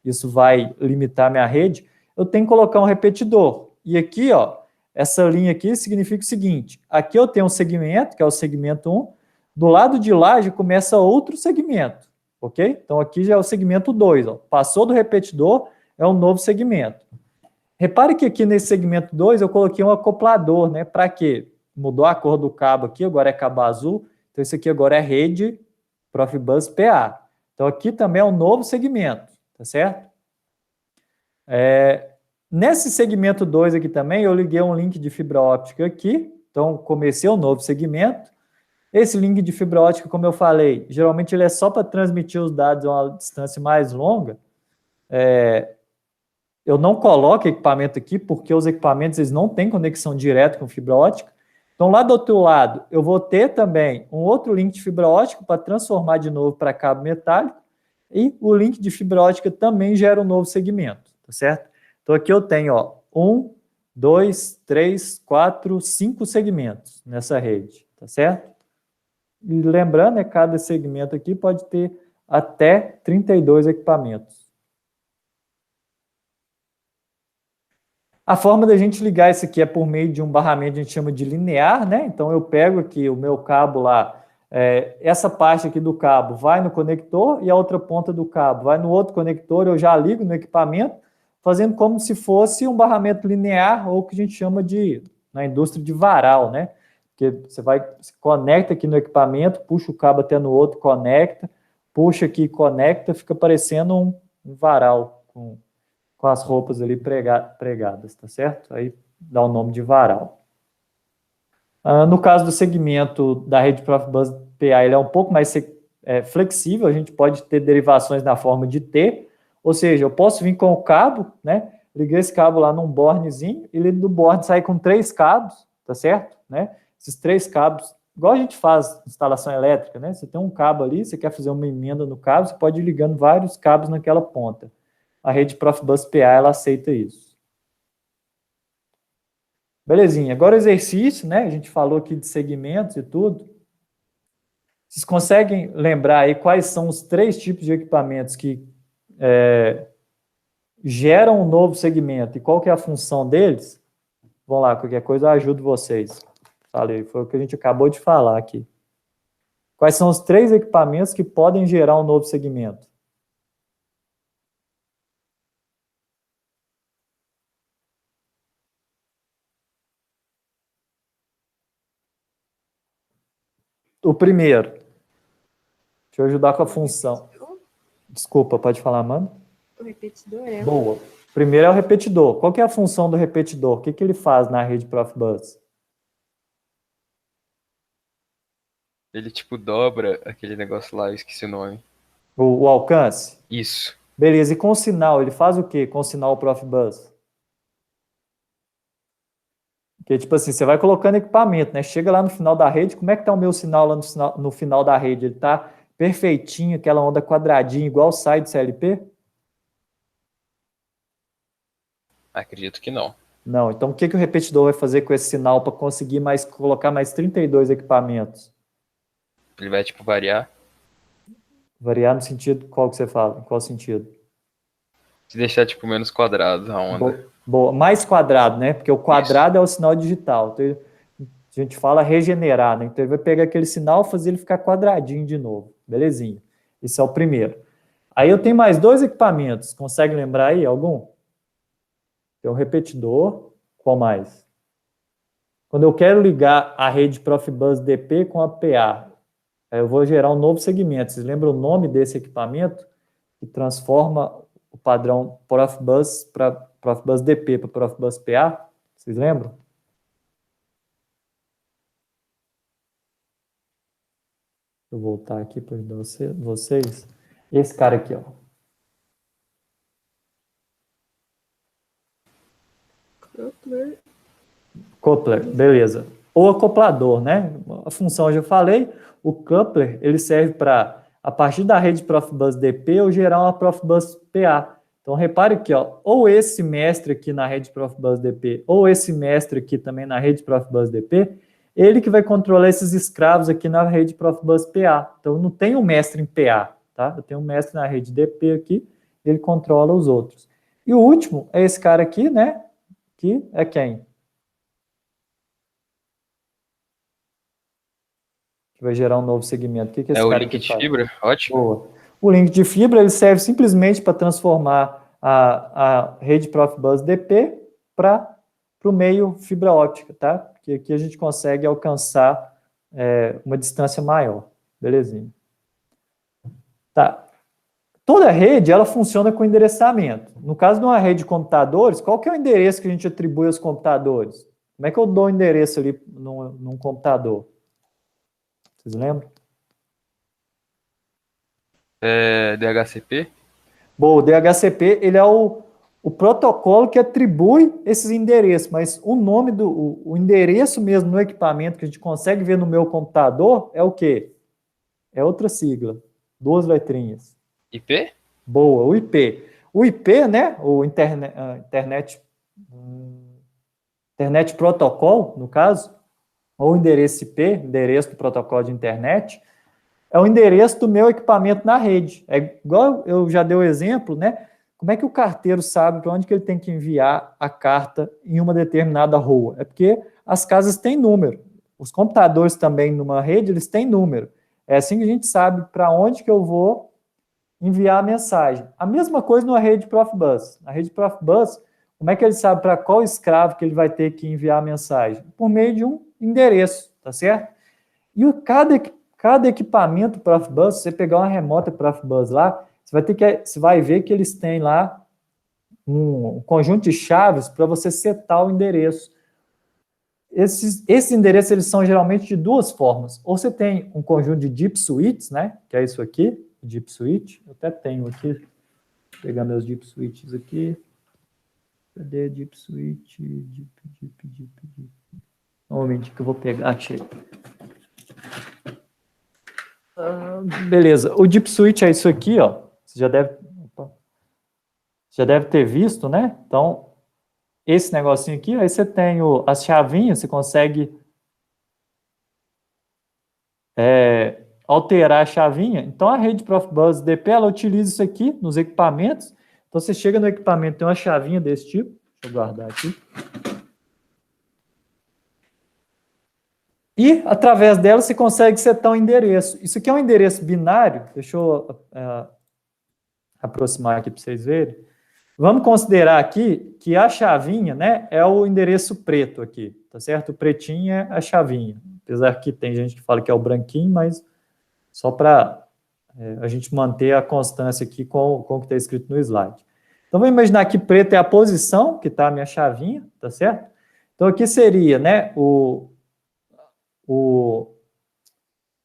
isso vai limitar minha rede, eu tenho que colocar um repetidor. E aqui, ó, essa linha aqui significa o seguinte, aqui eu tenho um segmento, que é o segmento 1, do lado de lá já começa outro segmento, ok? Então aqui já é o segmento 2, ó. Passou do repetidor, é um novo segmento. Repare que aqui nesse segmento 2 eu coloquei um acoplador, né? Para quê? Mudou a cor do cabo aqui, agora é cabo azul, então isso aqui agora é rede Profibus PA. Então aqui também é um novo segmento, tá certo? Nesse segmento 2 aqui também eu liguei um link de fibra óptica aqui, então comecei um novo segmento. Esse link de fibra óptica, como eu falei, geralmente ele é só para transmitir os dados a uma distância mais longa. Eu não coloco equipamento aqui, porque os equipamentos eles não têm conexão direta com fibra óptica. Então, lá do outro lado, eu vou ter também um outro link de fibra óptica para transformar de novo para cabo metálico, e o link de fibra óptica também gera um novo segmento, tá certo? Então, aqui eu tenho, ó, 1, 2, 3, 4, 5 segmentos nessa rede, tá certo? E lembrando, né, cada segmento aqui pode ter até 32 equipamentos. A forma da gente ligar isso aqui é por meio de um barramento que a gente chama de linear, né? Então eu pego aqui o meu cabo lá, essa parte aqui do cabo vai no conector e a outra ponta do cabo vai no outro conector, eu já ligo no equipamento, fazendo como se fosse um barramento linear, ou o que a gente chama de, na indústria, de varal, né? Porque você conecta aqui no equipamento, puxa o cabo até no outro, conecta, puxa aqui, conecta, fica parecendo um varal com as roupas ali pregadas, tá certo? Aí dá o nome de varal. No caso do segmento da rede Profibus PA, ele é um pouco mais flexível, a gente pode ter derivações na forma de T, ou seja, eu posso vir com o cabo, né? Ligar esse cabo lá num bornezinho, e ele do borne sai com 3 cabos, tá certo? Né? Esses 3 cabos, igual a gente faz instalação elétrica, né? Você tem um cabo ali, você quer fazer uma emenda no cabo, você pode ir ligando vários cabos naquela ponta. A rede Profibus PA, ela aceita isso. Belezinha. Agora o exercício, né? A gente falou aqui de segmentos e tudo. Vocês conseguem lembrar aí quais são os 3 tipos de equipamentos que geram um novo segmento e qual que é a função deles? Vamos lá, qualquer coisa eu ajudo vocês. Falei, foi o que a gente acabou de falar aqui. Quais são os 3 equipamentos que podem gerar um novo segmento? O primeiro, deixa eu ajudar com a função. Desculpa, pode falar, mano? O repetidor é. Boa. O primeiro é o repetidor. Qual que é a função do repetidor? O que ele faz na rede Profibus? Ele, tipo, dobra aquele negócio lá, eu esqueci o nome. O alcance? Isso. Beleza, e com o sinal, ele faz o quê com o sinal Profibus? Porque, tipo assim, você vai colocando equipamento, né? Chega lá no final da rede, como é que tá o meu sinal lá no final da rede? Ele tá perfeitinho, aquela onda quadradinha, igual sai do CLP? Acredito que não. Não, então o que o repetidor vai fazer com esse sinal para conseguir colocar mais 32 equipamentos? Ele vai, tipo, variar. Variar no sentido, qual que você fala? Em qual sentido? Se deixar, tipo, menos quadrado a onda. Boa. Mais quadrado, né? Porque o quadrado é o sinal digital. Então, a gente fala regenerar, né? Então ele vai pegar aquele sinal e fazer ele ficar quadradinho de novo. Belezinha. Esse é o primeiro. Aí eu tenho mais 2 equipamentos. Consegue lembrar aí algum? Tem um repetidor. Qual mais? Quando eu quero ligar a rede Profibus DP com a PA, eu vou gerar um novo segmento. Vocês lembram o nome desse equipamento? Que transforma o padrão Profibus para Profibus DP para Profibus PA? Vocês lembram? Vou voltar aqui para ajudar vocês. Esse cara aqui, ó. Coupler, beleza. Ou acoplador, né? A função eu já falei. O coupler, ele serve para, a partir da rede Profibus DP, eu gerar uma Profibus PA. Então, repare aqui, ó, ou esse mestre aqui na rede Profibus DP, ou esse mestre aqui também na rede Profibus DP, ele que vai controlar esses escravos aqui na rede Profibus PA. Então, eu não tenho um mestre em PA, tá? Eu tenho um mestre na rede DP aqui, ele controla os outros. E o último é esse cara aqui, né? Que é quem? Que vai gerar um novo segmento. O que É esse o cara link aqui de faz? fibra? Ótimo. Boa. O link de fibra ele serve simplesmente para transformar a rede Profibus DP para o meio fibra óptica, tá? Porque aqui a gente consegue alcançar uma distância maior. Belezinha. Tá. Toda rede, ela funciona com endereçamento. No caso de uma rede de computadores, qual que é o endereço que a gente atribui aos computadores? Como é que eu dou o endereço ali num computador? Vocês lembram? DHCP? Bom, o DHCP, ele é o protocolo que atribui esses endereços, mas o nome o endereço mesmo no equipamento que a gente consegue ver no meu computador é o quê? É outra sigla, 2 letrinhas. IP? Boa, o IP. O IP, né, o Internet Protocol, no caso, ou endereço IP, endereço do protocolo de internet, é o endereço do meu equipamento na rede. É igual eu já dei o exemplo, né? Como é que o carteiro sabe para onde que ele tem que enviar a carta em uma determinada rua? É porque as casas têm número. Os computadores também numa rede, eles têm número. É assim que a gente sabe para onde que eu vou enviar a mensagem. A mesma coisa numa rede Profibus. Na rede Profibus, como é que ele sabe para qual escravo que ele vai ter que enviar a mensagem? Por meio de um endereço, tá certo? E cada equipamento Profibus, se você pegar uma remota Profibus lá, você vai ver que eles têm lá um conjunto de chaves para você setar o endereço. Esses endereços eles são geralmente de duas formas. Ou você tem um conjunto de deep switches, né? Que é isso aqui, deep switch. Eu até tenho aqui. Vou pegar meus deep switches aqui. Cadê deep switch? Deep. Um momentinho que eu vou pegar. Achei. Beleza. O deep switch é isso aqui, ó. Você já deve ter visto, né? Então, esse negocinho aqui, aí você tem as chavinhas, você consegue alterar a chavinha. Então, a rede Profibus DP, ela utiliza isso aqui nos equipamentos. Então, você chega no equipamento, tem uma chavinha desse tipo. Deixa eu guardar aqui. E, através dela, você consegue setar um endereço. Isso aqui é um endereço binário. Deixa eu aproximar aqui para vocês verem. Vamos considerar aqui que a chavinha, né, é o endereço preto aqui, tá certo? O pretinho é a chavinha. Apesar que tem gente que fala que é o branquinho, mas só para a gente manter a constância aqui com o que está escrito no slide. Então, vamos imaginar que preto é a posição que está a minha chavinha, tá certo? Então, aqui seria, né,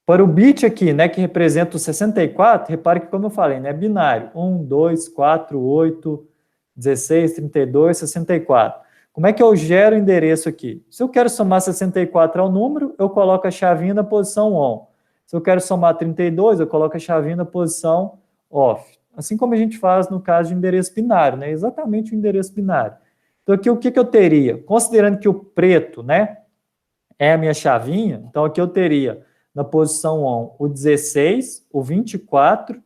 para o bit aqui, né, que representa o 64, repare que, como eu falei, né, é binário. 1, 2, 4, 8, 16, 32, 64. Como é que eu gero o endereço aqui? Se eu quero somar 64 ao número, eu coloco a chavinha na posição on. Se eu quero somar 32, eu coloco a chavinha na posição off. Assim como a gente faz no caso de endereço binário, né? Exatamente o endereço binário. Então aqui o que eu teria? Considerando que o preto, né, é a minha chavinha, então aqui eu teria na posição on o 16, o 24,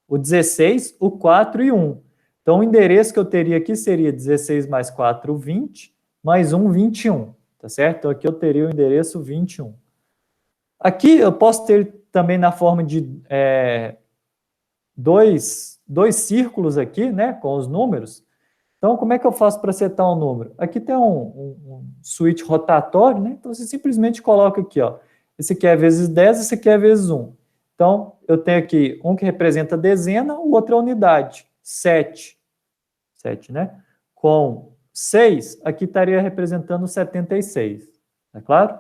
o 16, o 4 e 1. Então, o endereço que eu teria aqui seria 16 mais 4, 20, mais 1, 21, tá certo? Então, aqui eu teria o endereço 21. Aqui eu posso ter também na forma de dois círculos aqui, né, com os números. Então, como é que eu faço para setar um número? Aqui tem um switch rotatório, né? Então, você simplesmente coloca aqui, ó. Esse aqui é vezes 10, esse aqui é vezes 1. Então, eu tenho aqui um que representa dezena, o outro é unidade. 7, né? Com 6, aqui estaria representando 76, é claro?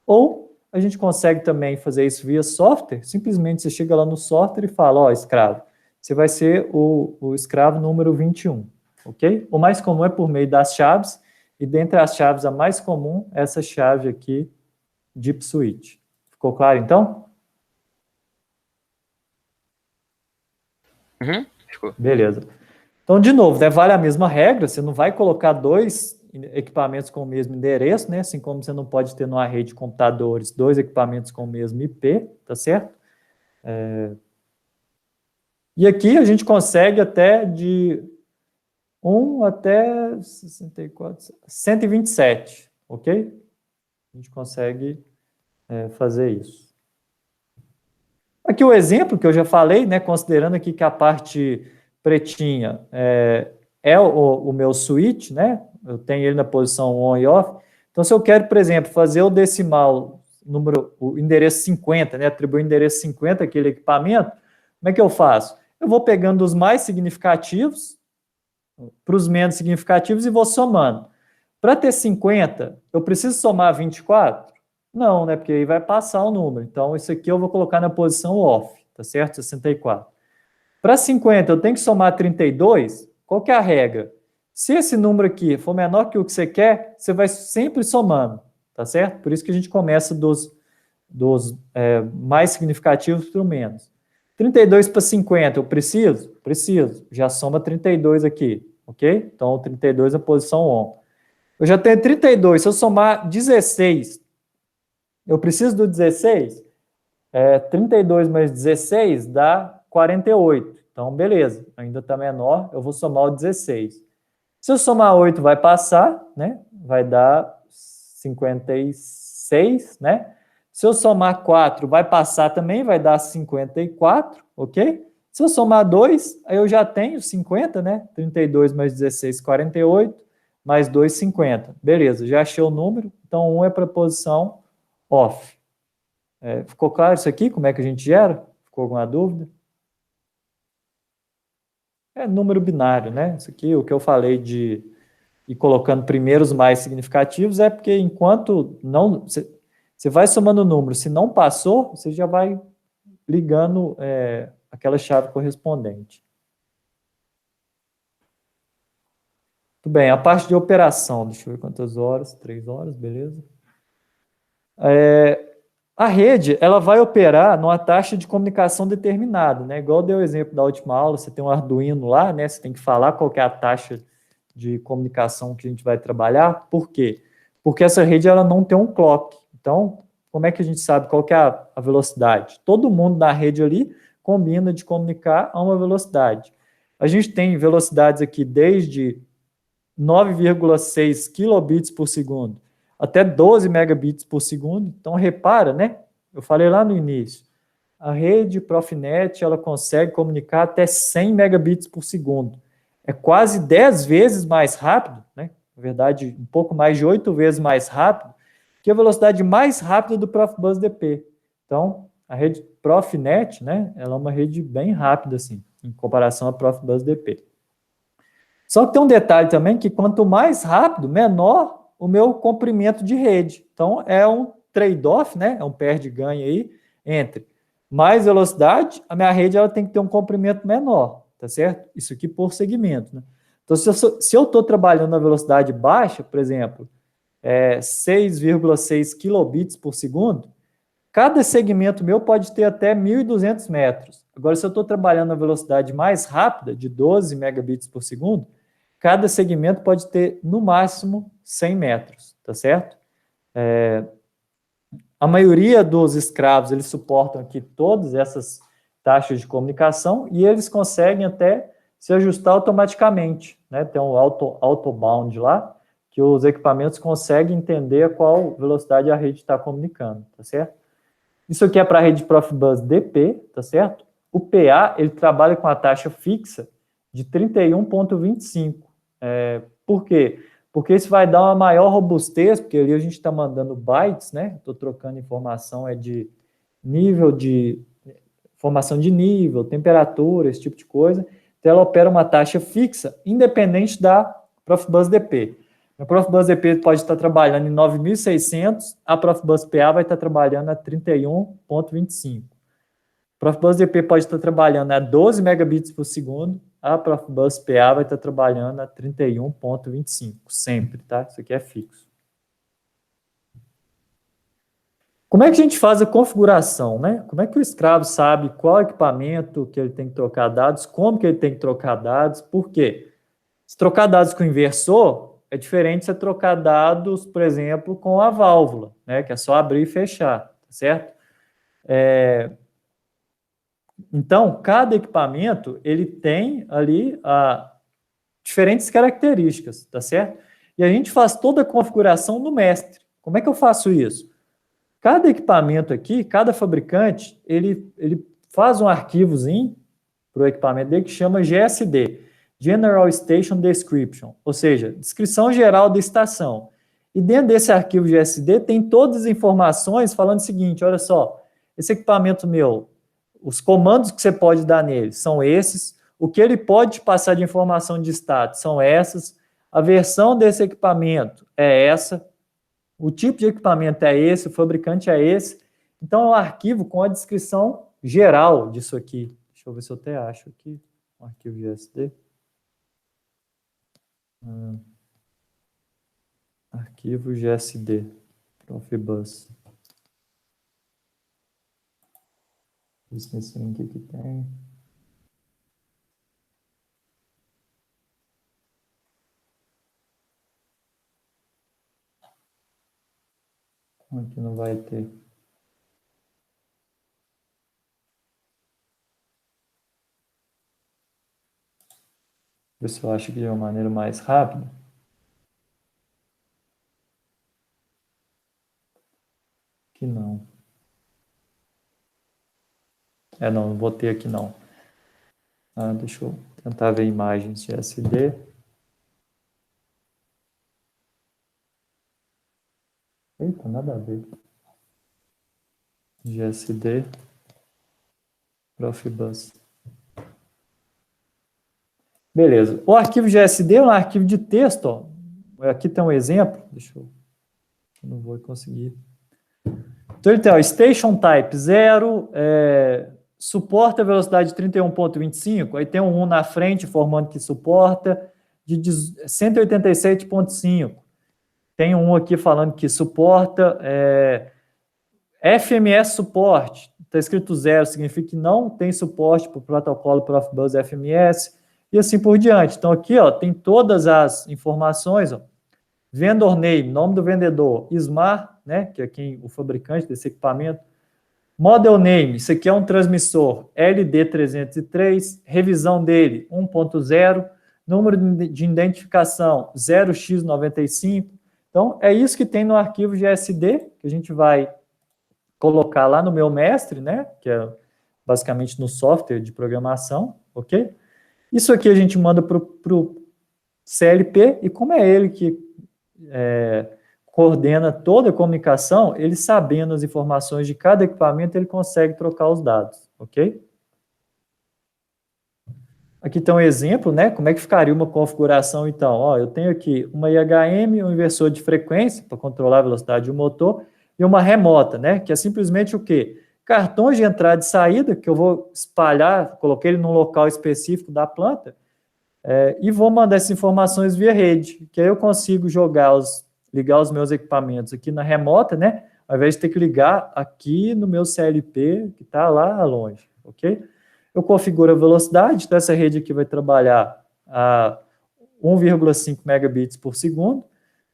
Ou a gente consegue também fazer isso via software, simplesmente você chega lá no software e fala, ó, escravo, você vai ser o escravo número 21, ok? O mais comum é por meio das chaves, e dentre as chaves a mais comum é essa chave aqui, Deep Switch. Ficou claro, então? Uhum, ficou. Beleza. Então, de novo, né, vale a mesma regra, você não vai colocar dois equipamentos com o mesmo endereço, né? Assim como você não pode ter numa rede de computadores dois equipamentos com o mesmo IP, tá certo? E aqui a gente consegue até de 1 até 64, 127, ok? A gente consegue fazer isso. Aqui o exemplo que eu já falei, né, considerando aqui que a parte pretinha é o meu switch, né, eu tenho ele na posição on e off. Então, se eu quero, por exemplo, fazer o decimal, o endereço 50, né, atribuir o endereço 50 àquele equipamento, como é que eu faço? Eu vou pegando os mais significativos para os menos significativos e vou somando. Para ter 50, eu preciso somar 24? Não, né? Porque aí vai passar o número. Então, isso aqui eu vou colocar na posição off, tá certo? 64. Para 50, eu tenho que somar 32? Qual que é a regra? Se esse número aqui for menor que o que você quer, você vai sempre somando, tá certo? Por isso que a gente começa dos mais significativos para o menos. 32 para 50, eu preciso? Preciso. Já soma 32 aqui, ok? Então, o 32 é a posição on. Eu já tenho 32, se eu somar 16, eu preciso do 16? 32 mais 16 dá 48. Então, beleza, ainda está menor, eu vou somar o 16. Se eu somar 8, vai passar, né? Vai dar 56, né? Se eu somar 4, vai passar também, vai dar 54, ok? Se eu somar 2, aí eu já tenho 50, né? 32 mais 16, 48, mais 2, 50. Beleza, já achei o número, então 1 é para a posição off. Ficou claro isso aqui? Como é que a gente gera? Ficou alguma dúvida? É número binário, né? Isso aqui, o que eu falei de ir colocando primeiro os mais significativos é porque enquanto não... Você vai somando o número, se não passou, você já vai ligando aquela chave correspondente. Tudo bem, a parte de operação, deixa eu ver quantas horas, 3 horas, beleza. A rede, ela vai operar numa taxa de comunicação determinada, né? Igual deu o exemplo da última aula, você tem um Arduino lá, né? Você tem que falar qual que é a taxa de comunicação que a gente vai trabalhar. Por quê? Porque essa rede, ela não tem um clock. Então, como é que a gente sabe qual que é a velocidade? Todo mundo na rede ali combina de comunicar a uma velocidade. A gente tem velocidades aqui desde 9,6 kilobits por segundo até 12 megabits por segundo. Então, repara, né? Eu falei lá no início, a rede Profinet, ela consegue comunicar até 100 megabits por segundo. É quase 10 vezes mais rápido, né? Na verdade, um pouco mais de 8 vezes mais rápido que a velocidade mais rápida do Profibus DP. Então, a rede Profinet, né? Ela é uma rede bem rápida, assim, em comparação à Profibus DP. Só que tem um detalhe também que quanto mais rápido, menor o meu comprimento de rede. Então, é um trade-off, né? É um perde-ganha aí entre mais velocidade, a minha rede ela tem que ter um comprimento menor, tá certo? Isso aqui por segmento, né? Então, se eu estou trabalhando na velocidade baixa, por exemplo, 6,6 kilobits por segundo, cada segmento meu pode ter até 1.200 metros. Agora, se eu estou trabalhando na velocidade mais rápida, de 12 megabits por segundo, cada segmento pode ter, no máximo, 100 metros, tá certo? A maioria dos escravos, eles suportam aqui todas essas taxas de comunicação e eles conseguem até se ajustar automaticamente, né? Tem um auto-bound lá, que os equipamentos conseguem entender a qual velocidade a rede está comunicando, tá certo? Isso aqui é para a rede Profibus DP, tá certo? O PA, ele trabalha com a taxa fixa de 31,25. Por quê? Porque isso vai dar uma maior robustez, porque ali a gente está mandando bytes, né? Estou trocando informação de nível de... Informação de nível, temperatura, esse tipo de coisa. Então, ela opera uma taxa fixa, independente da Profibus DP. A Profibus DP pode estar trabalhando em 9.600, a Profibus PA vai estar trabalhando a 31,25. A Profibus DP pode estar trabalhando a 12 megabits por segundo, a Profibus PA vai estar trabalhando a 31,25, sempre, tá? Isso aqui é fixo. Como é que a gente faz a configuração, né? Como é que o escravo sabe qual equipamento que ele tem que trocar dados, como que ele tem que trocar dados, por quê? Se trocar dados com o inversor, é diferente de você trocar dados, por exemplo, com a válvula, né? Que é só abrir e fechar, tá certo? Então, cada equipamento, ele tem ali diferentes características, tá certo? E a gente faz toda a configuração no mestre. Como é que eu faço isso? Cada equipamento aqui, cada fabricante, ele faz um arquivozinho para o equipamento dele que chama GSD, General Station Description, ou seja, descrição geral da estação. E dentro desse arquivo GSD tem todas as informações falando o seguinte, olha só, esse equipamento meu, os comandos que você pode dar nele são esses, o que ele pode passar de informação de status são essas, a versão desse equipamento é essa, o tipo de equipamento é esse, o fabricante é esse. Então, é um arquivo com a descrição geral disso aqui. Deixa eu ver se eu até acho aqui, um arquivo GSD. Arquivo GSD, Profibus. Nesse link aqui tem. Aqui não vai ter. Ver se eu acho que de uma maneira mais rápida. Que não. Não vou ter aqui não. Deixa eu tentar ver imagens de SD. Eita, nada a ver. GSD, Profibus. Beleza. O arquivo GSD é um arquivo de texto. Ó. Aqui tem um exemplo. Deixa eu não vou conseguir. Então, ele tem Station Type 0, suporta a velocidade de 31.25, aí tem um 1 na frente formando que suporta, de 187.5. Tem um aqui falando que suporta FMS suporte. Está escrito 0, significa que não tem suporte para o protocolo Profibus FMS, e assim por diante. Então, aqui ó, tem todas as informações, ó. Vendor name, nome do vendedor, SMAR, né, que é o fabricante desse equipamento. Model name, isso aqui é um transmissor LD303, revisão dele 1.0, número de identificação 0x95. Então, é isso que tem no arquivo GSD, que a gente vai colocar lá no meu mestre, né, que é basicamente no software de programação, ok? Isso aqui a gente manda para o CLP, e como é ele que coordena toda a comunicação, ele sabendo as informações de cada equipamento, ele consegue trocar os dados, ok? Aqui tem um exemplo, né? Como é que ficaria uma configuração, então? Ó, eu tenho aqui uma IHM, um inversor de frequência, para controlar a velocidade do motor, e uma remota, né? Que é simplesmente o quê? Cartões de entrada e saída, que eu vou espalhar, coloquei ele num local específico da planta, e vou mandar essas informações via rede, que aí eu consigo ligar os meus equipamentos aqui na remota, né? Ao invés de ter que ligar aqui no meu CLP, que está lá longe, ok? Eu configuro a velocidade, então essa rede aqui vai trabalhar a 1,5 megabits por segundo.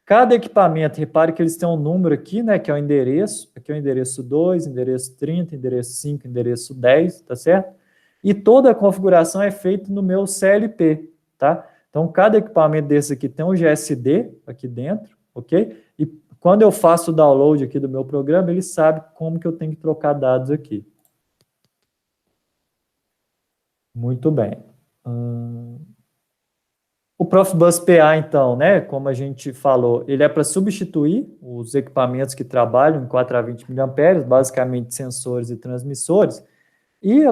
Cada equipamento, repare que eles têm um número aqui, né? Que é o endereço. Aqui é o endereço 2, endereço 30, endereço 5, endereço 10, tá certo? E toda a configuração é feita no meu CLP, tá? Então, cada equipamento desse aqui tem um GSD aqui dentro, ok? E quando eu faço o download aqui do meu programa, ele sabe como que eu tenho que trocar dados aqui. Muito bem. O Profibus PA, então, né, como a gente falou, ele é para substituir os equipamentos que trabalham em 4 a 20 mA, basicamente sensores e transmissores, e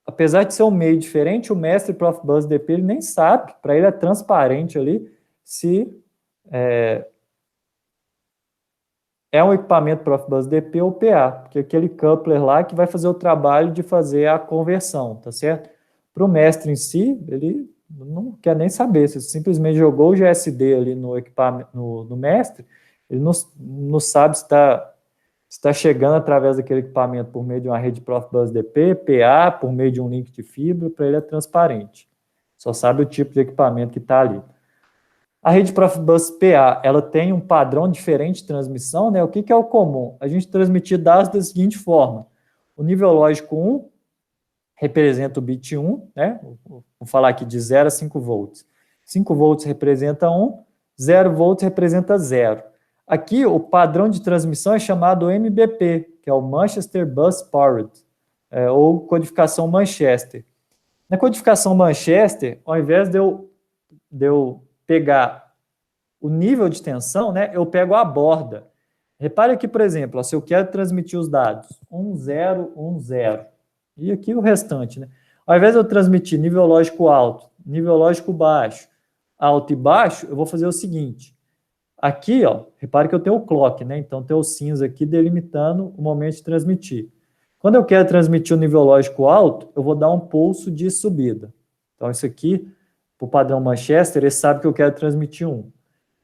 apesar de ser um meio diferente, o mestre Profibus DP ele nem sabe, para ele é transparente ali, se é um equipamento Profibus DP ou PA, porque aquele coupler lá que vai fazer o trabalho de fazer a conversão, tá certo? Para o mestre em si, ele não quer nem saber, se simplesmente jogou o GSD ali no equipamento, no mestre, ele não sabe se está chegando através daquele equipamento por meio de uma rede Profibus DP, PA, por meio de um link de fibra, para ele é transparente. Só sabe o tipo de equipamento que está ali. A rede Profibus PA, ela tem um padrão diferente de transmissão, né? O que é o comum? A gente transmitir dados da seguinte forma: o nível lógico 1 representa o bit 1, né? Vou falar aqui de 0 a 5 volts. 5 volts representa 1, 0 volts representa 0. Aqui, o padrão de transmissão é chamado MBP, que é o Manchester Bus Powered, ou codificação Manchester. Na codificação Manchester, ao invés de eu pegar o nível de tensão, né, eu pego a borda. Repare aqui, por exemplo, ó, se eu quero transmitir os dados 1, 0, 1, 0, e aqui o restante, né? Ao invés de eu transmitir nível lógico alto, nível lógico baixo, alto e baixo, eu vou fazer o seguinte. Aqui, ó, repare que eu tenho o clock, né? Então, tem o cinza aqui delimitando o momento de transmitir. Quando eu quero transmitir o nível lógico alto, eu vou dar um pulso de subida. Então, isso aqui, para o padrão Manchester, ele sabe que eu quero transmitir 1.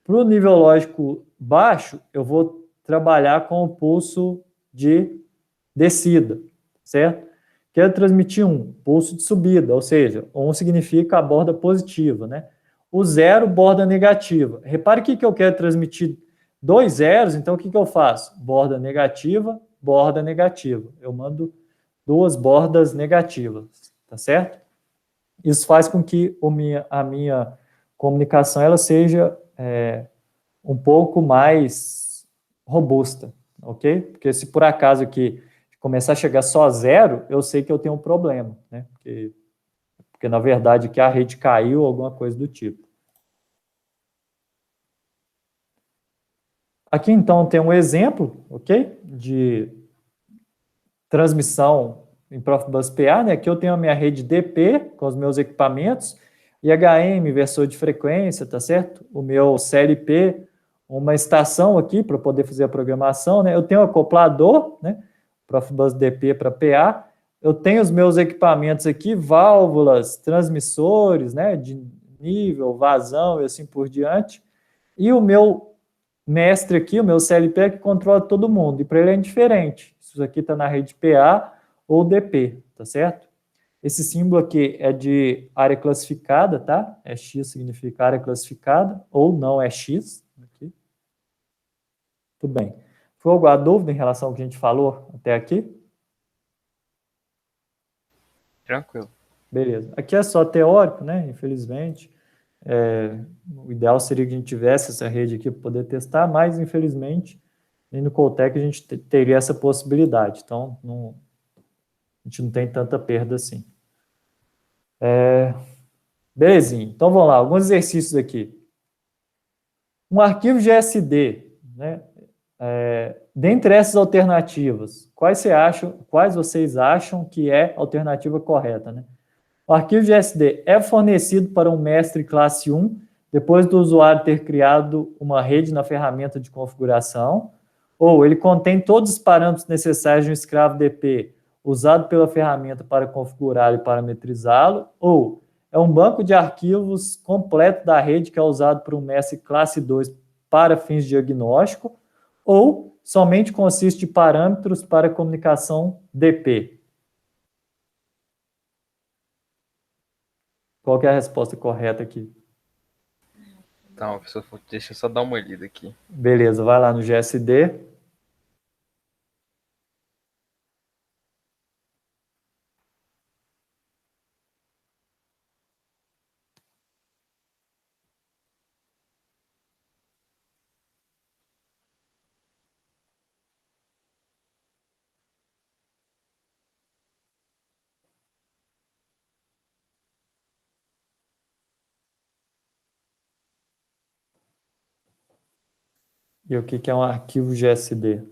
Para o nível lógico baixo, eu vou trabalhar com o pulso de descida, certo? Quero transmitir 1, pulso de subida, ou seja, 1 significa a borda positiva, né? O 0, borda negativa. Repare que eu quero transmitir 2 zeros, então o que eu faço? Borda negativa, borda negativa. Eu mando 2 bordas negativas, tá certo? Isso faz com que a minha comunicação ela seja um pouco mais robusta, ok? Porque se por acaso aqui começar a chegar só a 0, eu sei que eu tenho um problema, né? Porque na verdade que a rede caiu, alguma coisa do tipo. Aqui então tem um exemplo, ok? De transmissão em Profibus PA, né? Aqui eu tenho a minha rede DP com os meus equipamentos, IHM, inversor de frequência, tá certo? O meu CLP, uma estação aqui para poder fazer a programação, né? Eu tenho um acoplador, né? Profibus DP para PA. Eu tenho os meus equipamentos aqui, válvulas, transmissores, né? De nível, vazão e assim por diante. E o meu mestre aqui, o meu CLP, é que controla todo mundo. E para ele é indiferente. Isso aqui está na rede PA ou DP, tá certo? Esse símbolo aqui é de área classificada, tá? X significa área classificada, ou não é X. Aqui. Tudo bem. Foi alguma dúvida em relação ao que a gente falou até aqui? Tranquilo. Beleza. Aqui é só teórico, né? Infelizmente. O ideal seria que a gente tivesse essa rede aqui para poder testar, mas, infelizmente, no Coltec a gente teria essa possibilidade. Então, a gente não tem tanta perda assim. Belezinha. Então, vamos lá. Alguns exercícios aqui. Um arquivo GSD, né? Dentre essas alternativas, quais vocês acham que é a alternativa correta, né? O arquivo GSD é fornecido para um mestre classe 1 depois do usuário ter criado uma rede na ferramenta de configuração, ou ele contém todos os parâmetros necessários de um escravo DP usado pela ferramenta para configurá-lo e parametrizá-lo, ou é um banco de arquivos completo da rede que é usado por um mestre classe 2 para fins de diagnóstico, ou somente consiste de parâmetros para comunicação DP. Qual que é a resposta correta aqui? Então, deixa eu só dar uma lida aqui. Beleza, vai lá no GSD. E o que é um arquivo GSD?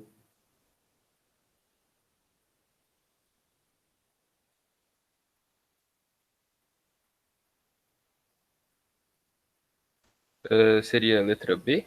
Seria a letra B?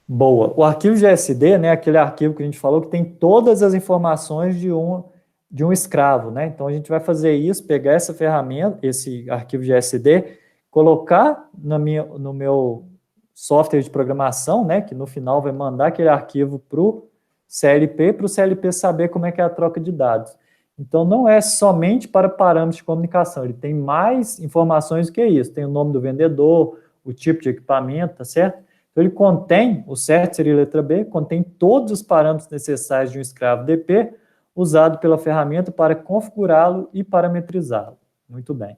Boa. O arquivo GSD, né, aquele arquivo que a gente falou que tem todas as informações de um escravo, né? Então a gente vai fazer isso, pegar essa ferramenta, esse arquivo GSD, colocar no meu software de programação, né, que no final vai mandar aquele arquivo para o CLP saber como é que é a troca de dados. Então não é somente para parâmetros de comunicação, ele tem mais informações do que isso. Tem o nome do vendedor, o tipo de equipamento, tá certo? Então, ele contém, o certo seria a letra B, contém todos os parâmetros necessários de um escravo DP, usado pela ferramenta para configurá-lo e parametrizá-lo. Muito bem.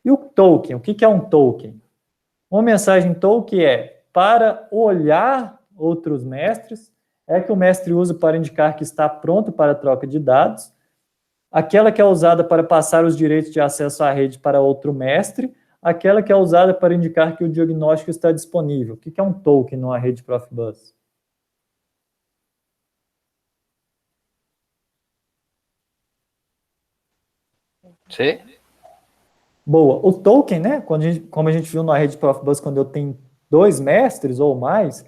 E o token? O que é um token? Uma mensagem token é para olhar outros mestres, é que o mestre usa para indicar que está pronto para a troca de dados, aquela que é usada para passar os direitos de acesso à rede para outro mestre, aquela que é usada para indicar que o diagnóstico está disponível. O que é um token numa rede Profibus? C? Boa. O token, né? Como a gente viu na rede Profibus, quando eu tenho 2 mestres ou mais,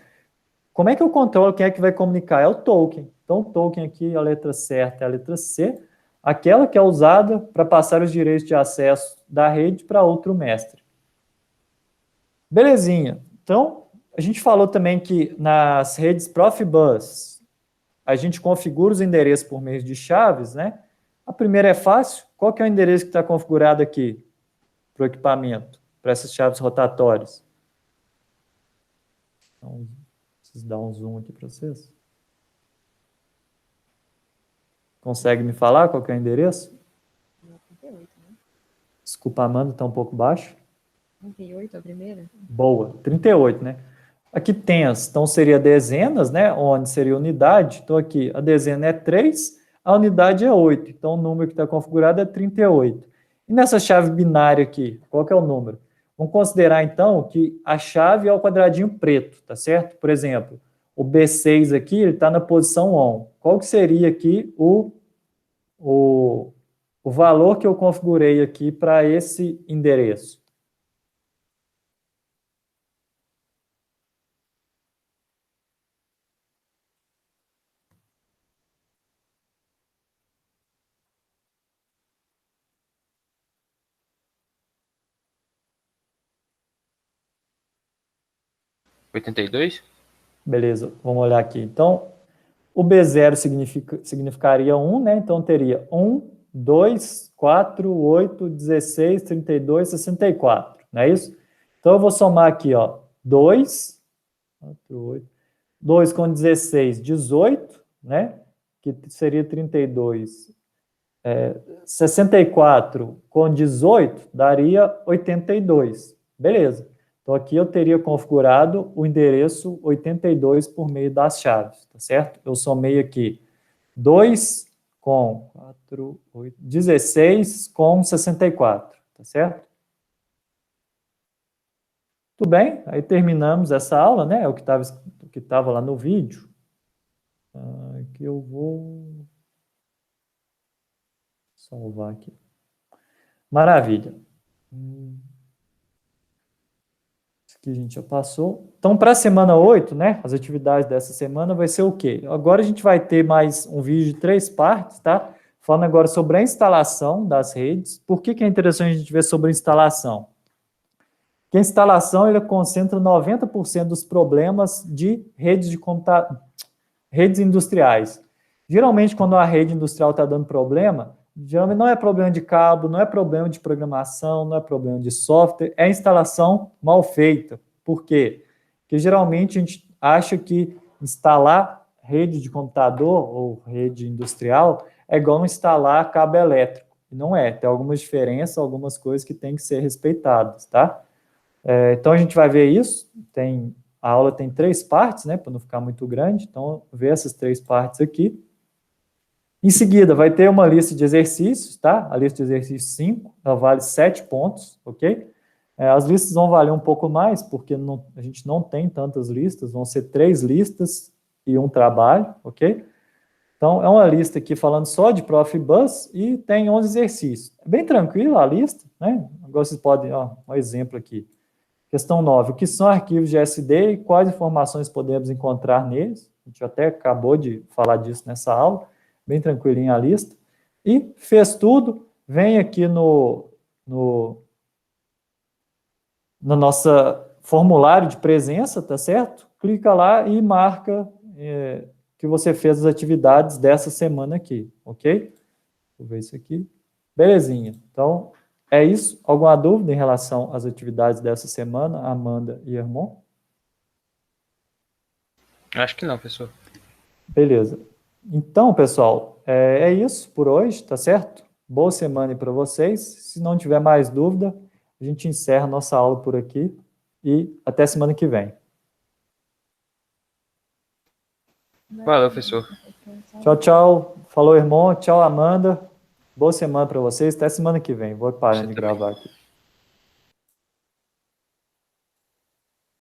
como é que eu controlo quem é que vai comunicar? É o token. Então, o token aqui, a letra certa é a letra C, aquela que é usada para passar os direitos de acesso da rede para outro mestre. Belezinha. Então, a gente falou também que nas redes Profibus, a gente configura os endereços por meio de chaves, né? A primeira é fácil. Qual que é o endereço que está configurado aqui para o equipamento, para essas chaves rotatórias? Então, preciso dar um zoom aqui para vocês. Consegue me falar qual que é o endereço? 38, né? Desculpa, Amanda, está um pouco baixo. 38 a primeira? Boa, 38, né? Aqui tens, então seria dezenas, né? Onde seria unidade. Então aqui, a dezena é 3, a unidade é 8. Então o número que está configurado é 38. E nessa chave binária aqui, qual que é o número? Vamos considerar então que a chave é o quadradinho preto, tá certo? Por exemplo, o B6 aqui, ele está na posição ON. Qual que seria aqui o valor que eu configurei aqui para esse endereço? $82? Beleza, vamos olhar aqui. Então, o B0 significaria 1, né? Então, teria 1, 2, 4, 8, 16, 32, 64, não é isso? Então, eu vou somar aqui, ó, 2, 4, 8, 2 com 16, 18, né? Que seria 32. 64 com 18 daria 82. Beleza. Então, aqui eu teria configurado o endereço 82 por meio das chaves, tá certo? Eu somei aqui 2 com 4, 8, 16 com 64, tá certo? Tudo bem? Aí terminamos essa aula, né? É o que estava lá no vídeo. Aqui eu vou salvar aqui. Maravilha. Isso aqui a gente já passou. Então, para a semana 8, né? As atividades dessa semana vai ser o quê? Agora a gente vai ter mais um vídeo de 3 partes, tá? Falando agora sobre a instalação das redes. Por que é interessante a gente ver sobre a instalação? Porque a instalação ele concentra 90% dos problemas de redes de redes industriais. Geralmente, quando a rede industrial está dando problema, geralmente não é problema de cabo, não é problema de programação, não é problema de software, é instalação mal feita. Por quê? Porque geralmente a gente acha que instalar rede de computador ou rede industrial é igual instalar cabo elétrico. E não é, tem algumas diferenças, algumas coisas que têm que ser respeitadas, tá? Então a gente vai ver isso, a aula tem 3 partes, né, para não ficar muito grande, então ver essas 3 partes aqui. Em seguida, vai ter uma lista de exercícios, tá? A lista de exercícios 5, ela vale 7 pontos, ok? As listas vão valer um pouco mais, porque a gente não tem tantas listas, vão ser 3 listas e um trabalho, ok? Então, é uma lista aqui falando só de Profibus e tem 11 exercícios. É bem tranquila a lista, né? Agora vocês podem, ó, um exemplo aqui. Questão 9. O que são arquivos de SD e quais informações podemos encontrar neles? A gente até acabou de falar disso nessa aula. Bem tranquilinha a lista. E fez tudo, vem aqui no nossa formulário de presença, tá certo? Clica lá e marca que você fez as atividades dessa semana aqui, ok? Deixa eu ver isso aqui. Belezinha. Então, é isso. Alguma dúvida em relação às atividades dessa semana, Amanda e Hermon? Acho que não, professor. Beleza. Então, pessoal, é isso por hoje, tá certo? Boa semana para vocês. Se não tiver mais dúvida, a gente encerra nossa aula por aqui e até semana que vem. Valeu, professor. Tchau, tchau. Falou, irmão. Tchau, Amanda. Boa semana para vocês. Até semana que vem. Vou parando Você de também. gravar aqui.